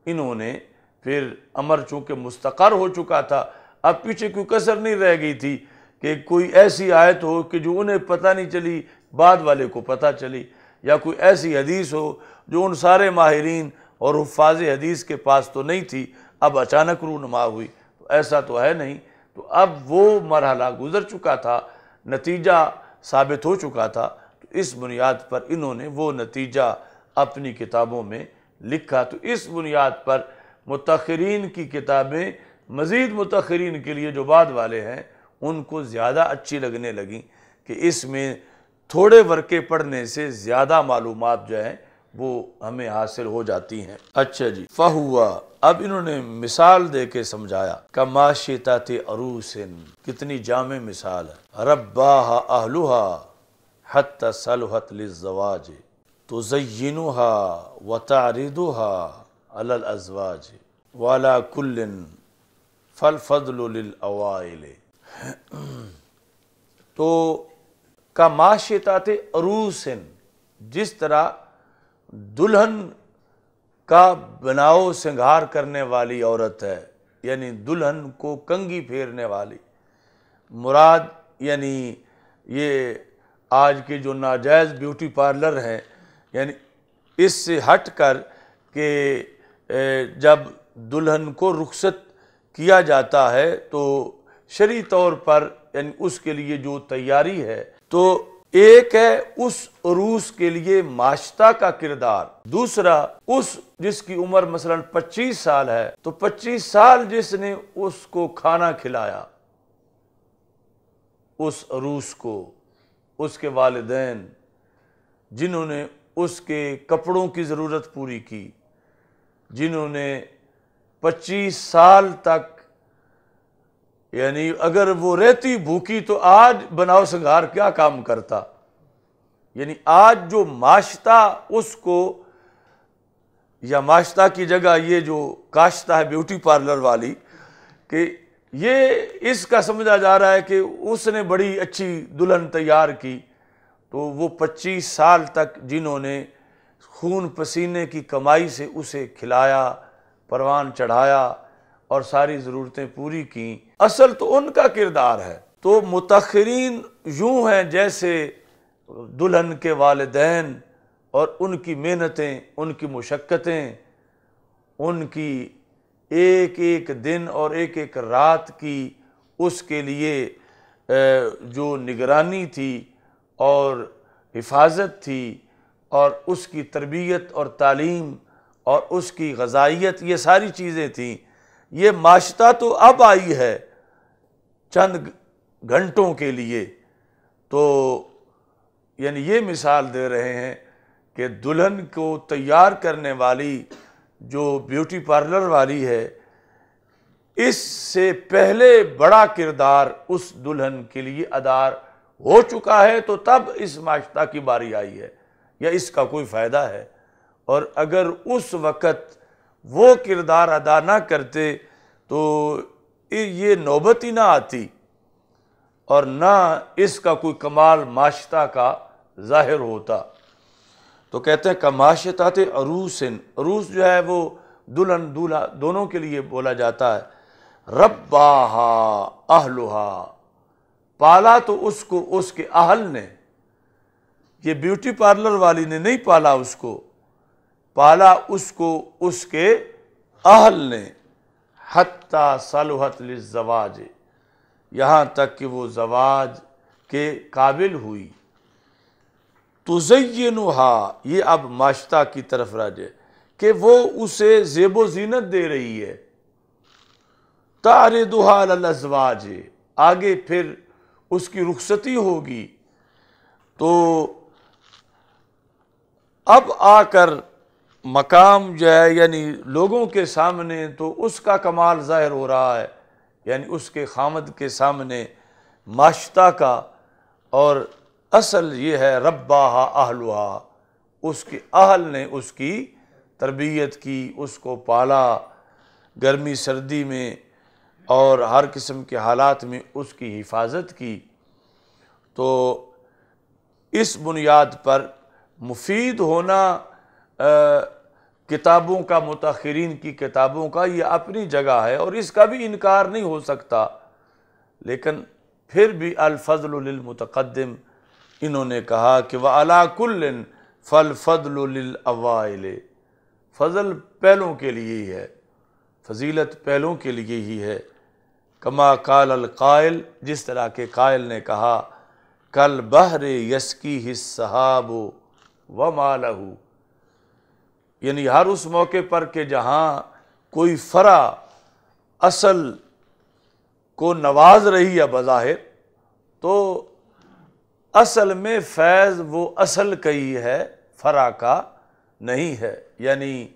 انہوں نے پھر امر چونکہ مستقر ہو چکا تھا، اب پیچھے کوئی کسر نہیں رہ گئی تھی کہ کوئی ایسی آیت ہو کہ جو انہیں پتہ نہیں چلی بعد والے کو پتہ چلی، یا کوئی ایسی حدیث ہو جو ان سارے ماہرین اور حفاظ حدیث کے پاس تو نہیں تھی، اب اچانک رونما ہوئی، تو ایسا تو ہے نہیں۔ تو اب وہ مرحلہ گزر چکا تھا، نتیجہ ثابت ہو چکا تھا، تو اس بنیاد پر انہوں نے وہ نتیجہ اپنی کتابوں میں لکھا۔ تو اس بنیاد پر متاخرین کی کتابیں مزید متاخرین کے لیے جو بعد والے ہیں ان کو زیادہ اچھی لگنے لگیں کہ اس میں تھوڑے ورقے پڑھنے سے زیادہ معلومات جو ہیں وہ ہمیں حاصل ہو جاتی ہیں۔ اچھا جی، فہوا، اب انہوں نے مثال دے کے سمجھایا، کماشطۃ عروس، کتنی جامع مثال ہے، رباہا اہلہا حتی صلحت للزواج، تزینہا وتعرضہا علی الازواج وعلی کل فالفضل للأوائل۔ تو کا معاشیتات عروسن، جس طرح دلہن کا بناؤ سنگھار کرنے والی عورت ہے، یعنی دلہن کو کنگھی پھیرنے والی، مراد یعنی یہ آج کے جو ناجائز بیوٹی پارلر ہیں، یعنی اس سے ہٹ کر کہ جب دلہن کو رخصت کیا جاتا ہے تو شرعی طور پر یعنی اس کے لیے جو تیاری ہے، تو ایک ہے اس عروس کے لیے ماشطہ کا کردار، دوسرا اس جس کی عمر مثلا 25 سال ہے تو 25 سال جس نے اس کو کھانا کھلایا، اس عروس کو، اس کے والدین جنہوں نے اس کے کپڑوں کی ضرورت پوری کی، جنہوں نے 25 سال تک، یعنی اگر وہ رہتی بھوکی تو آج بناؤ سنگھار کیا کام کرتا، یعنی آج جو ماشطہ اس کو، یا ماشطہ کی جگہ یہ جو کاشتہ ہے بیوٹی پارلر والی، کہ یہ اس کا سمجھا جا رہا ہے کہ اس نے بڑی اچھی دلہن تیار کی، تو وہ 25 سال تک جنہوں نے خون پسینے کی کمائی سے اسے کھلایا، پروان چڑھایا اور ساری ضرورتیں پوری کیں، اصل تو ان کا کردار ہے۔ تو متاخرین یوں ہیں جیسے دلہن کے والدین اور ان کی محنتیں، ان کی مشقتیں، ان کی ایک ایک دن اور ایک ایک رات کی اس کے لیے جو نگرانی تھی اور حفاظت تھی اور اس کی تربیت اور تعلیم اور اس کی غذائیت، یہ ساری چیزیں تھیں۔ یہ ماشطہ تو اب آئی ہے چند گھنٹوں کے لیے، تو یعنی یہ مثال دے رہے ہیں کہ دلہن کو تیار کرنے والی جو بیوٹی پارلر والی ہے، اس سے پہلے بڑا کردار اس دلہن کے لیے ادا ہو چکا ہے، تو تب اس ماشطہ کی باری آئی ہے یا اس کا کوئی فائدہ ہے۔ اور اگر اس وقت وہ کردار ادا نہ کرتے تو یہ نوبت ہی نہ آتی اور نہ اس کا کوئی کمال ماشطہ کا ظاہر ہوتا۔ تو کہتے ہیں کماشطات عروسن، عروس جو ہے وہ دلہن دولہا دونوں کے لیے بولا جاتا ہے۔ رباہا اہلہا، پالا تو اس کو اس کے اہل نے، یہ بیوٹی پارلر والی نے نہیں پالا اس کو، پالا اس کو اس کے اہل نے، حتی صلحت للزواج، یہاں تک کہ وہ زواج کے قابل ہوئی۔ تزینہا، یہ اب ماشطہ کی طرف راجع کہ وہ اسے زیب و زینت دے رہی ہے۔ تعرضہا علی الازواج، آگے پھر اس کی رخصتی ہوگی، تو اب آ کر مقام جو ہے یعنی لوگوں کے سامنے تو اس کا کمال ظاہر ہو رہا ہے، یعنی اس کے خامد کے سامنے ماشطہ کا، اور اصل یہ ہے رباہا اہلہا، اس کے اہل نے اس کی تربیت کی، اس کو پالا، گرمی سردی میں اور ہر قسم کے حالات میں اس کی حفاظت کی۔ تو اس بنیاد پر مفید ہونا کتابوں کا، متاخرین کی کتابوں کا، یہ اپنی جگہ ہے اور اس کا بھی انکار نہیں ہو سکتا، لیکن پھر بھی الفضل للمتقدم، انہوں نے کہا کہ وَعَلَىٰ كُلٍّ فَالْفَضْلُ لِلْأَوَائِلِ، فضل پہلوں کے لیے ہی ہے، فضیلت پہلوں کے لیے ہی ہے۔ کما قال القائل، جس طرح کے قائل نے کہا، کالبحر یسقیہ السحاب وما لہ، یعنی ہر اس موقع پر کہ جہاں کوئی فرع اصل کو نواز رہی ہے بظاہر، تو اصل میں فیض وہ اصل کا ہی ہے، فرع کا نہیں ہے، یعنی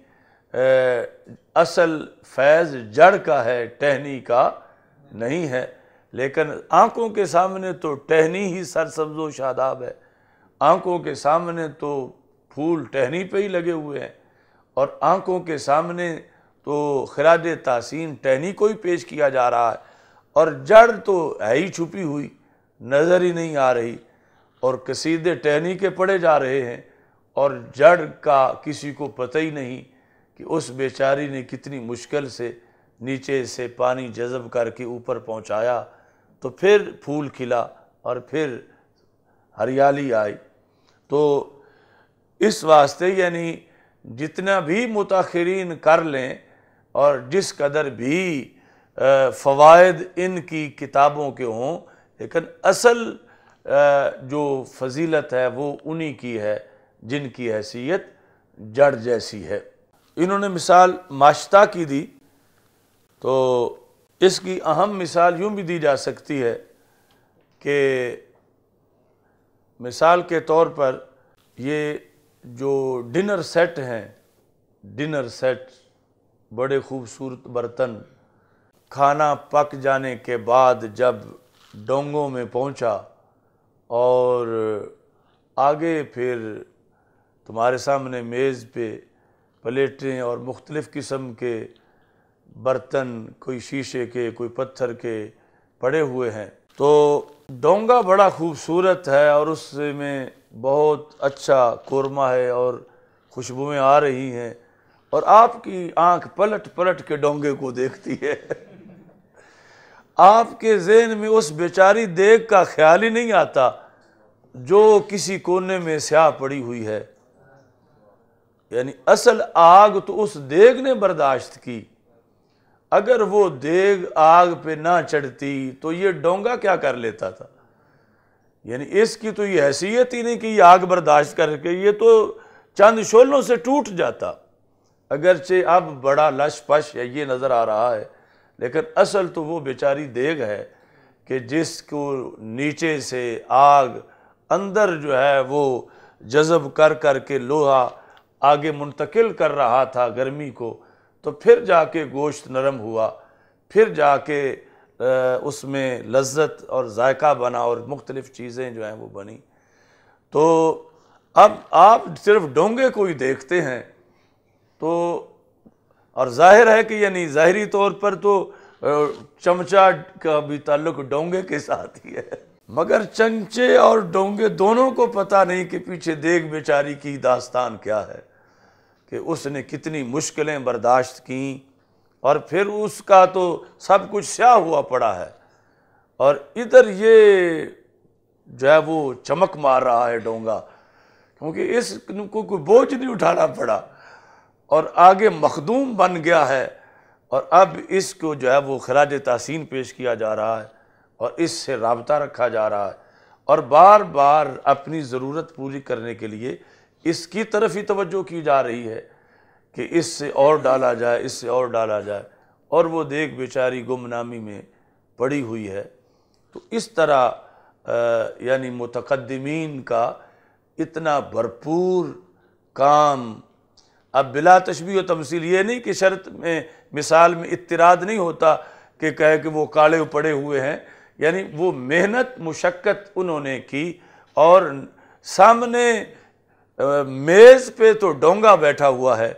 اصل فیض جڑ کا ہے، ٹہنی کا نہیں ہے۔ لیکن آنکھوں کے سامنے تو ٹہنی ہی سرسبز و شاداب ہے، آنکھوں کے سامنے تو پھول ٹہنی پہ ہی لگے ہوئے ہیں، اور آنکھوں کے سامنے تو خراج تحسین ٹہنی کو ہی پیش کیا جا رہا ہے، اور جڑ تو ہے ہی چھپی ہوئی، نظر ہی نہیں آ رہی۔ اور قصیدے ٹہنی کے پڑھے جا رہے ہیں اور جڑ کا کسی کو پتہ ہی نہیں کہ اس بیچاری نے کتنی مشکل سے نیچے سے پانی جذب کر کے اوپر پہنچایا، تو پھر پھول کھلا اور پھر ہریالی آئی۔ تو اس واسطے یعنی جتنا بھی متاخرین کر لیں اور جس قدر بھی فوائد ان کی کتابوں کے ہوں، لیکن اصل جو فضیلت ہے وہ انہی کی ہے جن کی حیثیت جڑ جیسی ہے۔ انہوں نے مثال ماشطہ کی دی، تو اس کی اہم مثال یوں بھی دی جا سکتی ہے کہ مثال کے طور پر یہ جو ڈنر سیٹ ہیں، ڈنر سیٹ بڑے خوبصورت برتن، کھانا پک جانے کے بعد جب ڈونگوں میں پہنچا اور آگے پھر تمہارے سامنے میز پہ پلیٹیں اور مختلف قسم کے برتن، کوئی شیشے کے کوئی پتھر کے پڑے ہوئے ہیں، تو ڈونگا بڑا خوبصورت ہے اور اس میں بہت اچھا قورمہ ہے اور خوشبوئیں آ رہی ہیں، اور آپ کی آنکھ پلٹ پلٹ کے ڈونگے کو دیکھتی ہے۔ آپ کے ذہن میں اس بیچاری دیگ کا خیال ہی نہیں آتا جو کسی کونے میں سیاہ پڑی ہوئی ہے۔ یعنی اصل آگ تو اس دیگ نے برداشت کی، اگر وہ دیگ آگ پہ نہ چڑھتی تو یہ ڈونگا کیا کر لیتا تھا؟ یعنی اس کی تو یہ حیثیت ہی نہیں کہ یہ آگ برداشت کر کے، یہ تو چند شعلوں سے ٹوٹ جاتا۔ اگرچہ اب بڑا لش پش ہے یہ نظر آ رہا ہے، لیکن اصل تو وہ بیچاری دیگ ہے کہ جس کو نیچے سے آگ اندر جو ہے وہ جذب کر کر کے لوہا آگے منتقل کر رہا تھا گرمی کو، تو پھر جا کے گوشت نرم ہوا، پھر جا کے اس میں لذت اور ذائقہ بنا اور مختلف چیزیں جو ہیں وہ بنی۔ تو اب آپ صرف ڈونگے کو ہی دیکھتے ہیں تو، اور ظاہر ہے کہ یعنی ظاہری طور پر تو چمچہ کا بھی تعلق ڈونگے کے ساتھ ہی ہے، مگر چمچے اور ڈونگے دونوں کو پتہ نہیں کہ پیچھے دیگ بیچاری کی داستان کیا ہے، کہ اس نے کتنی مشکلیں برداشت کیں، اور پھر اس کا تو سب کچھ سیاہ ہوا پڑا ہے، اور ادھر یہ جو ہے وہ چمک مار رہا ہے ڈونگا، کیونکہ اس کو کوئی بوجھ نہیں اٹھانا پڑا اور آگے مخدوم بن گیا ہے، اور اب اس کو جو ہے وہ خراج تحسین پیش کیا جا رہا ہے اور اس سے رابطہ رکھا جا رہا ہے، اور بار بار اپنی ضرورت پوری کرنے کے لیے اس کی طرف ہی توجہ کی جا رہی ہے کہ اس سے اور ڈالا جائے، اس سے اور ڈالا جائے، اور وہ دیگ بیچاری گمنامی میں پڑی ہوئی ہے۔ تو اس طرح یعنی متقدمین کا اتنا بھرپور کام، اب بلا تشبیہ و تمثیل، یہ نہیں کہ شرط میں مثال میں اضطراد نہیں ہوتا کہ کہے کہ وہ کالے پڑے ہوئے ہیں، یعنی وہ محنت مشقت انہوں نے کی، اور سامنے میز پہ تو ڈونگا بیٹھا ہوا ہے،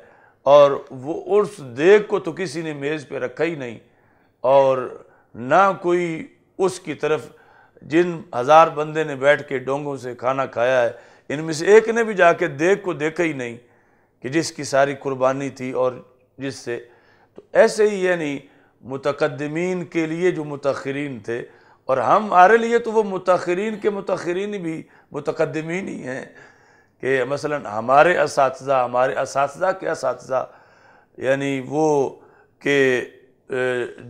اور وہ اس دیگ کو تو کسی نے میز پہ رکھا ہی نہیں، اور نہ کوئی اس کی طرف، جن ہزار بندے نے بیٹھ کے ڈونگوں سے کھانا کھایا ہے ان میں سے ایک نے بھی جا کے دیگ کو دیکھا ہی نہیں کہ جس کی ساری قربانی تھی، اور جس سے تو ایسے ہی یعنی متقدمین کے لیے جو متاخرین تھے، اور ہمارے لیے تو وہ متاخرین کے متاخرین بھی متقدمین ہی ہیں، کہ مثلا ہمارے اساتذہ کے اساتذہ، یعنی وہ کہ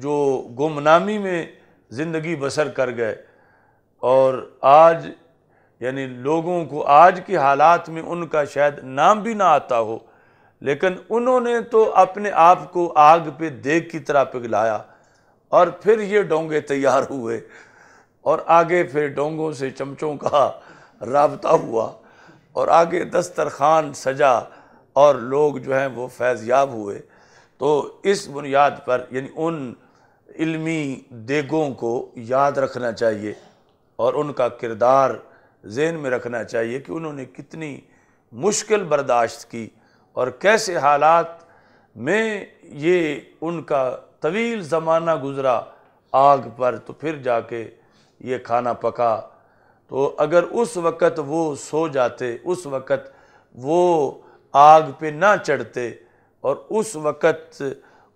جو گمنامی میں زندگی بسر کر گئے، اور آج یعنی لوگوں کو آج کی حالات میں ان کا شاید نام بھی نہ آتا ہو، لیکن انہوں نے تو اپنے آپ کو آگ پہ دیگ کی طرح پگھلایا، اور پھر یہ ڈونگے تیار ہوئے، اور آگے پھر ڈونگوں سے چمچوں کا رابطہ ہوا، اور آگے دسترخوان سجا اور لوگ جو ہیں وہ فیض یاب ہوئے۔ تو اس بنیاد پر یعنی ان علمی دیگوں کو یاد رکھنا چاہیے، اور ان کا کردار ذہن میں رکھنا چاہیے کہ انہوں نے کتنی مشکل برداشت کی، اور کیسے حالات میں یہ ان کا طویل زمانہ گزرا آگ پر، تو پھر جا کے یہ کھانا پکا، تو اگر اس وقت وہ سو جاتے، اس وقت وہ آگ پہ نہ چڑھتے اور اس وقت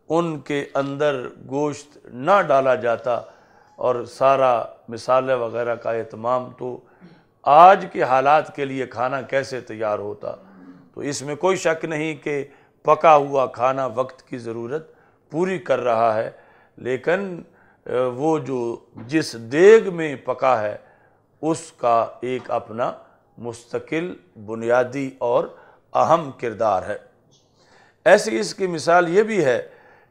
ان کے اندر گوشت نہ ڈالا جاتا اور سارا مسالے وغیرہ کا اہتمام، تو آج کے حالات کے لیے کھانا کیسے تیار ہوتا۔ تو اس میں کوئی شک نہیں کہ پکا ہوا کھانا وقت کی ضرورت پوری کر رہا ہے، لیکن وہ جو جس دیگ میں پکا ہے اس کا ایک اپنا مستقل بنیادی اور اہم کردار ہے۔ ایسی اس کی مثال یہ بھی ہے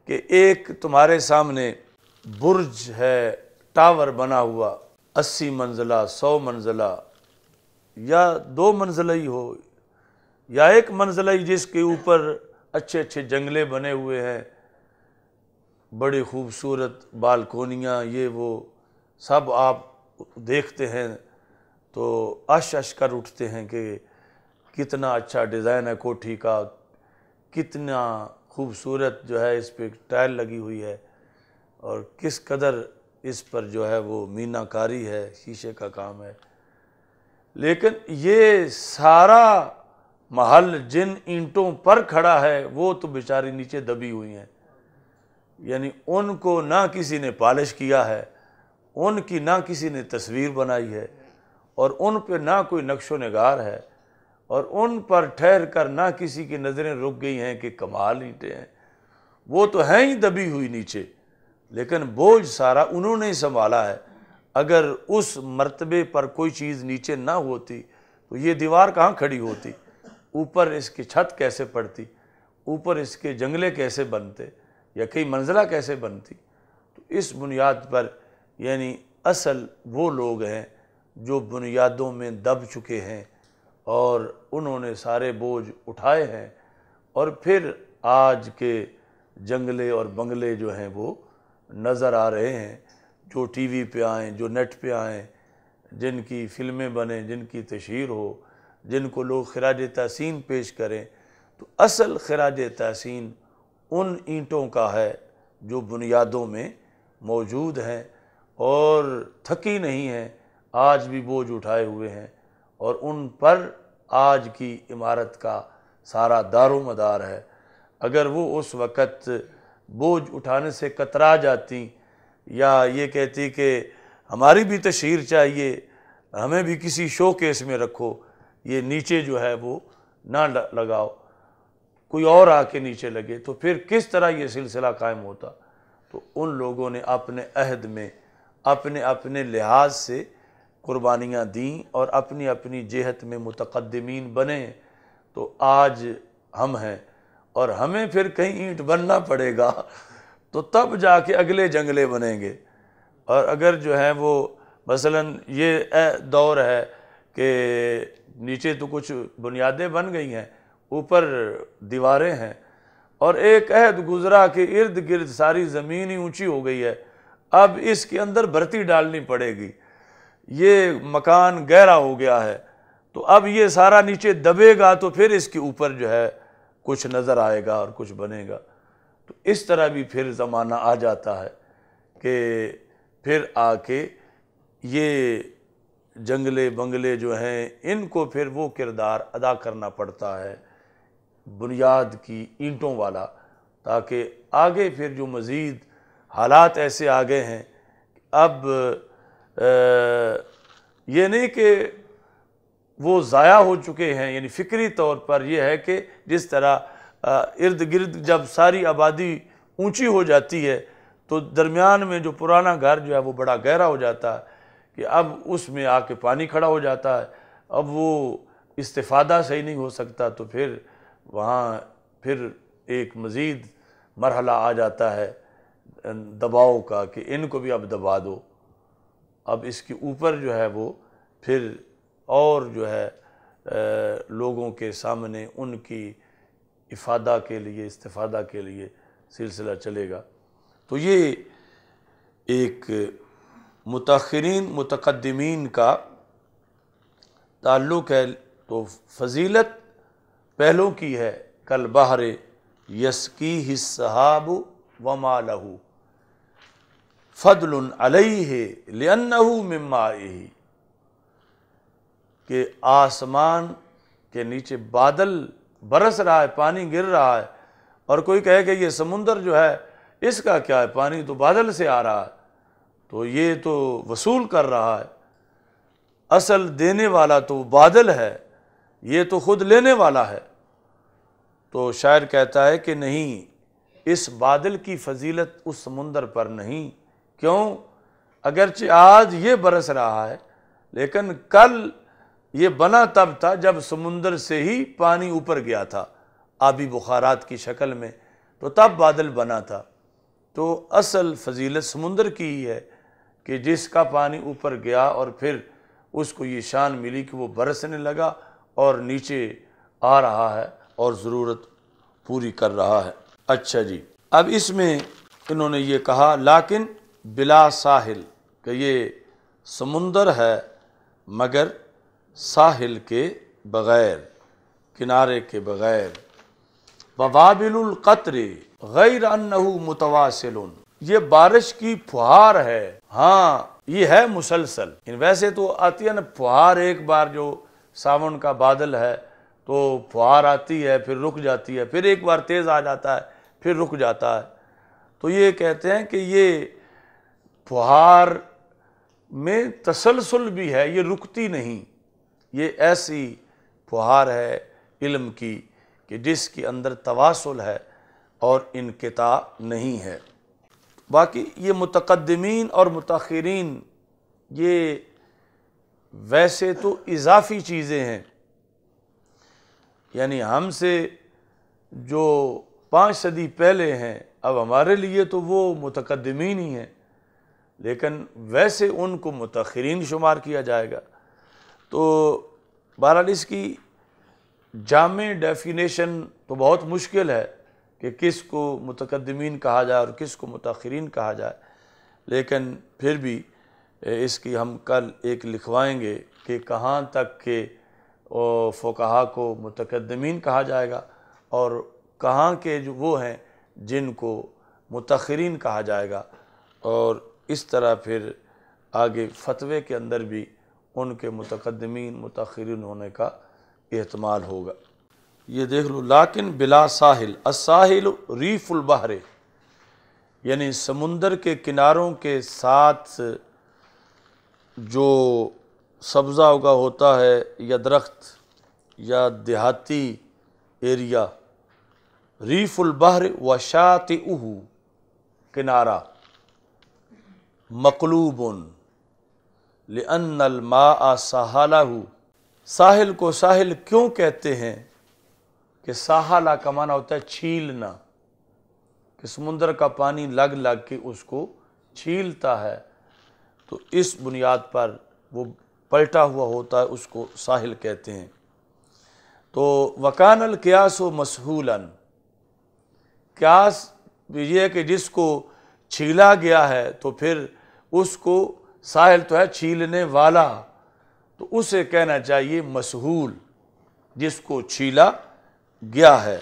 کہ ایک تمہارے سامنے برج ہے، ٹاور بنا ہوا، 80 منزلہ، 100 منزلہ، یا 2 منزلہ ہی ہو یا 1 منزلہ ہی، جس کے اوپر اچھے اچھے جنگلے بنے ہوئے ہیں، بڑی خوبصورت بالکونیاں، یہ وہ سب آپ دیکھتے ہیں تو اش کر اٹھتے ہیں کہ کتنا اچھا ڈیزائن ہے کوٹھی کا، کتنا خوبصورت جو ہے اس پہ ٹائل لگی ہوئی ہے، اور کس قدر اس پر جو ہے وہ مینہ کاری ہے، شیشے کا کام ہے۔ لیکن یہ سارا محل جن اینٹوں پر کھڑا ہے وہ تو بیچاری نیچے دبی ہوئی ہیں، یعنی ان کو نہ کسی نے پالش کیا ہے، ان کی نہ کسی نے تصویر بنائی ہے، اور ان پہ نہ کوئی نقش و نگار ہے، اور ان پر ٹھہر کر نہ کسی کی نظریں رک گئی ہیں کہ کمال اینٹیں ہیں، وہ تو ہیں ہی دبی ہوئی نیچے، لیکن بوجھ سارا انہوں نے ہی سنبھالا ہے۔ اگر اس مرتبے پر کوئی چیز نیچے نہ ہوتی تو یہ دیوار کہاں کھڑی ہوتی، اوپر اس کی چھت کیسے پڑتی، اوپر اس کے جنگلے کیسے بنتے، یا کئی منزلہ کیسے بنتی۔ تو اس بنیاد پر یعنی اصل وہ لوگ ہیں جو بنیادوں میں دب چکے ہیں اور انہوں نے سارے بوجھ اٹھائے ہیں، اور پھر آج کے جنگلے اور بنگلے جو ہیں وہ نظر آ رہے ہیں، جو ٹی وی پہ آئیں، جو نیٹ پہ آئیں، جن کی فلمیں بنیں، جن کی تشہیر ہو، جن کو لوگ خراج تحسین پیش کریں۔ تو اصل خراج تحسین ان اینٹوں کا ہے جو بنیادوں میں موجود ہیں اور تھکی نہیں ہیں، آج بھی بوجھ اٹھائے ہوئے ہیں، اور ان پر آج کی عمارت کا سارا دار و مدار ہے۔ اگر وہ اس وقت بوجھ اٹھانے سے کترا جاتی یا یہ کہتی کہ ہماری بھی تشہیر چاہیے، ہمیں بھی کسی شو کیس میں رکھو، یہ نیچے جو ہے وہ نہ لگاؤ، کوئی اور آ کے نیچے لگے، تو پھر کس طرح یہ سلسلہ قائم ہوتا۔ تو ان لوگوں نے اپنے عہد میں اپنے اپنے لحاظ سے قربانیاں دیں اور اپنی اپنی جہت میں متقدمین بنے، تو آج ہم ہیں، اور ہمیں پھر کہیں اینٹ بننا پڑے گا تو تب جا کے اگلے جنگلے بنیں گے۔ اور اگر جو ہے وہ مثلاً یہ دور ہے کہ نیچے تو کچھ بنیادیں بن گئی ہیں، اوپر دیواریں ہیں، اور ایک عہد گزرا کہ ارد گرد ساری زمین ہی اونچی ہو گئی ہے، اب اس کے اندر بھرتی ڈالنی پڑے گی، یہ مکان گہرا ہو گیا ہے، تو اب یہ سارا نیچے دبے گا تو پھر اس کے اوپر جو ہے کچھ نظر آئے گا اور کچھ بنے گا۔ تو اس طرح بھی پھر زمانہ آ جاتا ہے کہ پھر آ کے یہ جنگلے بنگلے جو ہیں ان کو پھر وہ کردار ادا کرنا پڑتا ہے بنیاد کی اینٹوں والا، تاکہ آگے پھر جو مزید حالات ایسے آگے ہیں، اب یہ نہیں کہ وہ ضائع ہو چکے ہیں، یعنی فکری طور پر یہ ہے کہ جس طرح ارد گرد جب ساری آبادی اونچی ہو جاتی ہے تو درمیان میں جو پرانا گھر جو ہے وہ بڑا گہرا ہو جاتا ہے کہ اب اس میں آ کے پانی کھڑا ہو جاتا ہے، اب وہ استفادہ صحیح نہیں ہو سکتا، تو پھر وہاں پھر ایک مزید مرحلہ آ جاتا ہے دباؤ کا کہ ان کو بھی اب دبا دو، اب اس کے اوپر جو ہے وہ پھر اور جو ہے لوگوں کے سامنے ان کی افادہ کے لیے، استفادہ کے لیے سلسلہ چلے گا۔ تو یہ ایک متاخرین متقدمین کا تعلق ہے۔ تو فضیلت پہلوں کی ہے، کل بحر یسقیہ السحاب وما لہ فضل علیہ لأنہ من مائہ، کہ آسمان کے نیچے بادل برس رہا ہے، پانی گر رہا ہے، اور کوئی کہے کہ یہ سمندر جو ہے اس کا کیا ہے، پانی تو بادل سے آ رہا ہے، تو یہ تو وصول کر رہا ہے، اصل دینے والا تو بادل ہے، یہ تو خود لینے والا ہے۔ تو شاعر کہتا ہے کہ نہیں، اس بادل کی فضیلت اس سمندر پر نہیں۔ کیوں؟ اگرچہ آج یہ برس رہا ہے، لیکن کل یہ بنا تب تھا جب سمندر سے ہی پانی اوپر گیا تھا آبی بخارات کی شکل میں، تو تب بادل بنا تھا۔ تو اصل فضیلت سمندر کی ہی ہے کہ جس کا پانی اوپر گیا اور پھر اس کو یہ شان ملی کہ وہ برسنے لگا اور نیچے آ رہا ہے اور ضرورت پوری کر رہا ہے۔ اچھا جی، اب اس میں انہوں نے یہ کہا لیکن بلا ساحل، کہ یہ سمندر ہے مگر ساحل کے بغیر، کنارے کے بغیر۔ ووابل القطر غیر انہ متواصل، یہ بارش کی پھوار ہے، ہاں یہ ہے مسلسل۔ ویسے تو آتی ہے نا پھوار، ایک بار جو ساون کا بادل ہے تو پھوار آتی ہے پھر رک جاتی ہے، پھر ایک بار تیز آ جاتا ہے پھر رک جاتا ہے۔ تو یہ کہتے ہیں کہ یہ پھوار میں تسلسل بھی ہے، یہ رکتی نہیں، یہ ایسی پھوار ہے علم کی کہ جس کے اندر تواصل ہے اور انقطاع نہیں ہے۔ باقی یہ متقدمین اور متاخرین یہ ویسے تو اضافی چیزیں ہیں، یعنی ہم سے جو 5 صدی پہلے ہیں اب ہمارے لیے تو وہ متقدمین ہی ہیں، لیکن ویسے ان کو متاخرین شمار کیا جائے گا۔ تو بہرحال اس کی جامع ڈیفینیشن تو بہت مشکل ہے کہ کس کو متقدمین کہا جائے اور کس کو متاخرین کہا جائے، لیکن پھر بھی اس کی ہم کل ایک لکھوائیں گے کہ کہاں تک کہ فقہا کو متقدمین کہا جائے گا اور کہاں کے جو وہ ہیں جن کو متاخرین کہا جائے گا، اور اس طرح پھر آگے فتوے کے اندر بھی ان کے متقدمین متاخرین ہونے کا احتمال ہوگا۔ یہ دیکھ لو، لیکن بلا ساحل، الساحل ریف البحر، یعنی سمندر کے کناروں کے ساتھ جو سبزہ اگا ہوتا ہے یا درخت یا دیہاتی ایریا، ریف البحر وشاطئہ، کنارہ، مقلوب لأن الماء ساحلہ، ساحل کو ساحل کیوں کہتے ہیں کہ ساحلہ کا معنی ہوتا ہے چھیلنا، کہ سمندر کا پانی لگ لگ کے اس کو چھیلتا ہے، تو اس بنیاد پر وہ پلٹا ہوا ہوتا ہے، اس کو ساحل کہتے ہیں۔ تو وکان القیاس مسحولا، قیاس یہ ہے کہ جس کو چھیلا گیا ہے تو پھر اس کو ساحل تو ہے چھیلنے والا، تو اسے کہنا چاہیے مسحول، جس کو چھیلا گیا ہے۔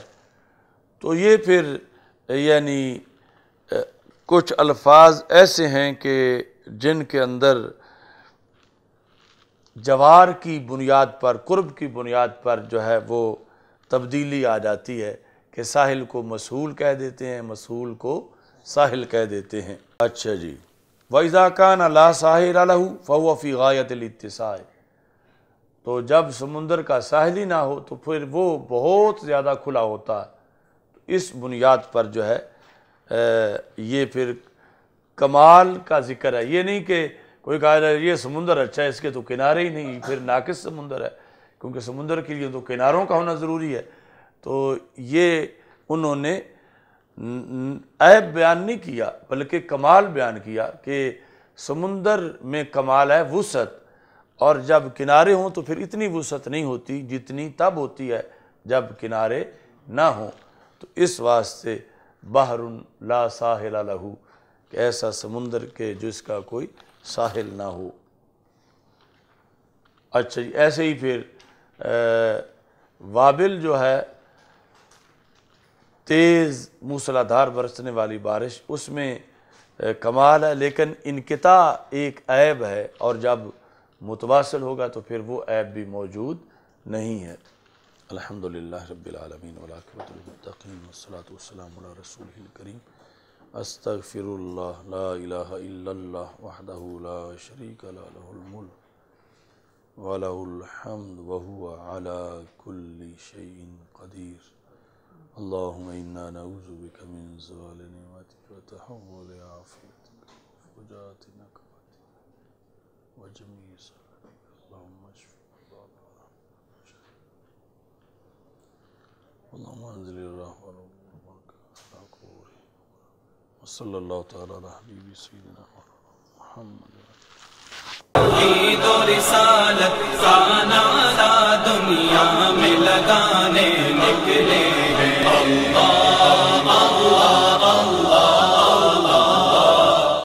تو یہ پھر یعنی کچھ الفاظ ایسے ہیں کہ جن کے اندر جوار کی بنیاد پر، قرب کی بنیاد پر جو ہے وہ تبدیلی آ جاتی ہے کہ ساحل کو مسحول کہہ دیتے ہیں، مسحول کو ساحل کہہ دیتے ہیں۔ اچھا جی، وَإِذَا كَانَ لَا سَاحِلَ لَهُ فَهُوَ فِي غَايَةِ الاتساع، تو جب سمندر کا ساحل ہی نہ ہو تو پھر وہ بہت زیادہ کھلا ہوتا ہے۔ تو اس بنیاد پر جو ہے یہ پھر کمال کا ذکر ہے، یہ نہیں کہ کوئی کہا جائے یہ سمندر اچھا ہے اس کے تو کنارے ہی نہیں، پھر ناقص سمندر ہے، کیونکہ سمندر کے لیے تو کناروں کا ہونا ضروری ہے۔ تو یہ انہوں نے عیب بیان نہیں کیا بلکہ کمال بیان کیا کہ سمندر میں کمال ہے وسعت، اور جب کنارے ہوں تو پھر اتنی وسعت نہیں ہوتی جتنی تب ہوتی ہے جب کنارے نہ ہوں۔ تو اس واسطے بحر لا ساحل لہ، کہ ایسا سمندر کے جس کا کوئی ساحل نہ ہو۔ اچھا جی، ایسے ہی پھر وابل جو ہے تیز موسلادھار برسنے والی بارش، اس میں کمال ہے، لیکن انقطاع ایک عیب ہے، اور جب متواصل ہوگا تو پھر وہ عیب بھی موجود نہیں ہے۔ الحمدللہ رب العالمین والعاقبۃ للمتقین والصلاۃ والسلام علی رسولہ الکریم۔ استغفر اللہ لا الہ الا اللہ وحدہ لا شریک لہ لہ الملک وَلَهُ الْحَمْدُ وَهُوَ عَلَى كُلِّ شَيْءٍ قَدِيرٌ اللهم إنا نعوذ بك من زوال نعمتك وتحول عافيتك وفجاءة نقمتك وجميع سخطك اللهم اشف مرضانا اللهم انزل الرحمة والبركة على قبورهم وصلى الله تعالى على حبيب سيدنا محمد توحید و رسالت